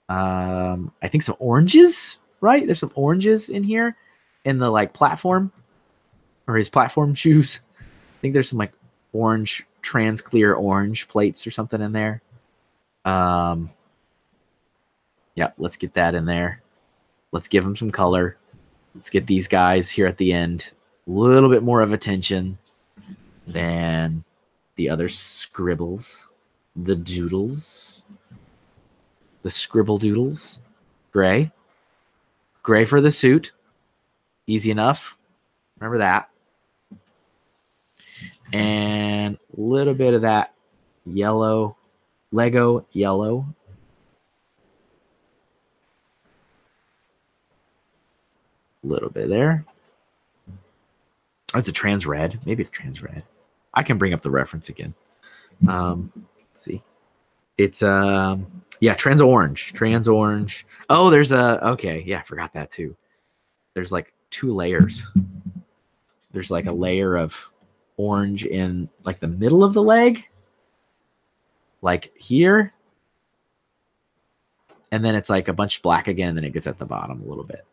I think some oranges, right? There's some oranges in here in the like platform or his platform shoes. I think there's some like orange, trans clear orange plates or something in there. Yeah, let's get that in there. Let's give him some color. Let's get these guys here at the end a little bit more of attention than the other scribbles, the doodles, the scribble doodles. Gray for the suit. Easy enough. Remember that. And a little bit of that yellow, Lego yellow. A little bit there. That's a trans red. Maybe it's trans red. I can bring up the reference again. Let's see. It's yeah, trans orange. Trans orange. Oh, there's a okay, yeah, I forgot that too. There's like 2 layers. There's like a layer of orange in like the middle of the leg. Like here. And then it's like a bunch black again, and then it gets at the bottom a little bit.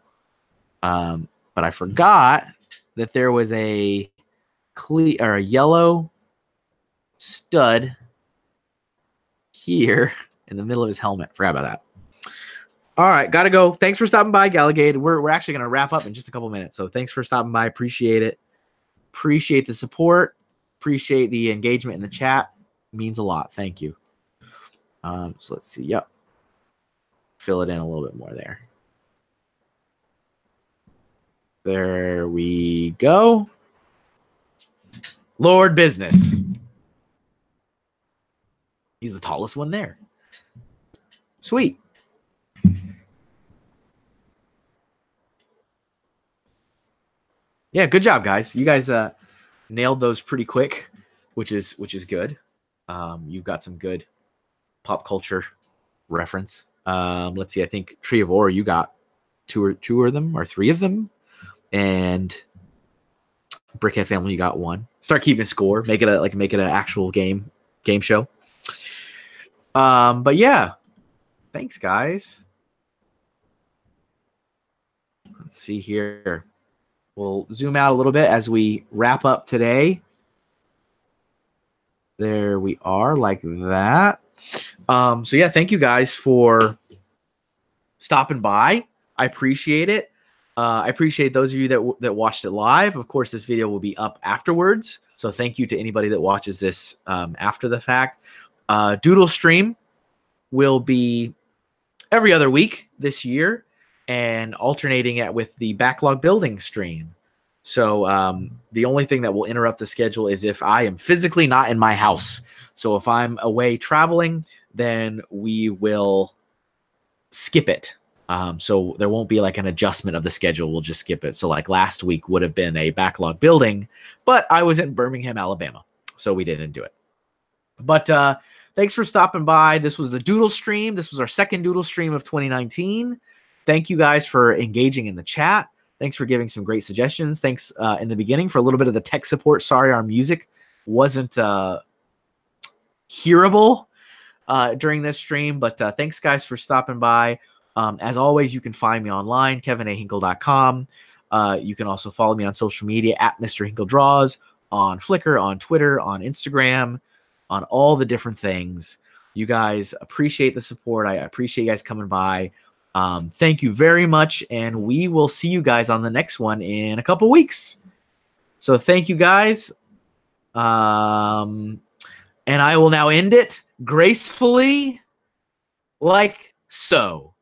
But I forgot that there was a clear or a yellow stud here in the middle of his helmet. Forgot about that. All right, gotta go. Thanks for stopping by, Galligade. We're actually gonna wrap up in just a couple minutes. So thanks for stopping by. Appreciate it. Appreciate the support. Appreciate the engagement in the chat. It means a lot. Thank you. So let's see. Yep. Fill it in a little bit more there. There we go. Lord Business. He's the tallest one there. Sweet. Yeah, good job, guys. You guys nailed those pretty quick, which is good. You've got some good pop culture reference. Let's see. I think Tree of Ore, you got two of them or 3 of them, and Brickhead Family, you got 1. Start keeping score. Make it an actual game show. But yeah, thanks, guys. Let's see here. We'll zoom out a little bit as we wrap up today. There we are, like that. So yeah, thank you guys for stopping by. I appreciate it. I appreciate those of you that watched it live. Of course, this video will be up afterwards. So thank you to anybody that watches this after the fact. Doodle stream will be every other week this year, and alternating it with the backlog building stream. So the only thing that will interrupt the schedule is if I am physically not in my house. So if I'm away traveling, then we will skip it. So there won't be like an adjustment of the schedule. We'll just skip it. So like last week would have been a backlog building, but I was in Birmingham, Alabama, so we didn't do it. But thanks for stopping by. This was the Doodle stream. This was our second Doodle stream of 2019. Thank you guys for engaging in the chat. Thanks for giving some great suggestions. Thanks in the beginning for a little bit of the tech support. Sorry, our music wasn't hearable during this stream, but thanks guys for stopping by. As always, you can find me online, kevinahinkle.com. You can also follow me on social media at MrHinkleDraws, on Flickr, on Twitter, on Instagram, on all the different things. You guys appreciate the support. I appreciate you guys coming by. Thank you very much, and we will see you guys on the next one in a couple weeks. So thank you guys. And And I will now end it gracefully, like so.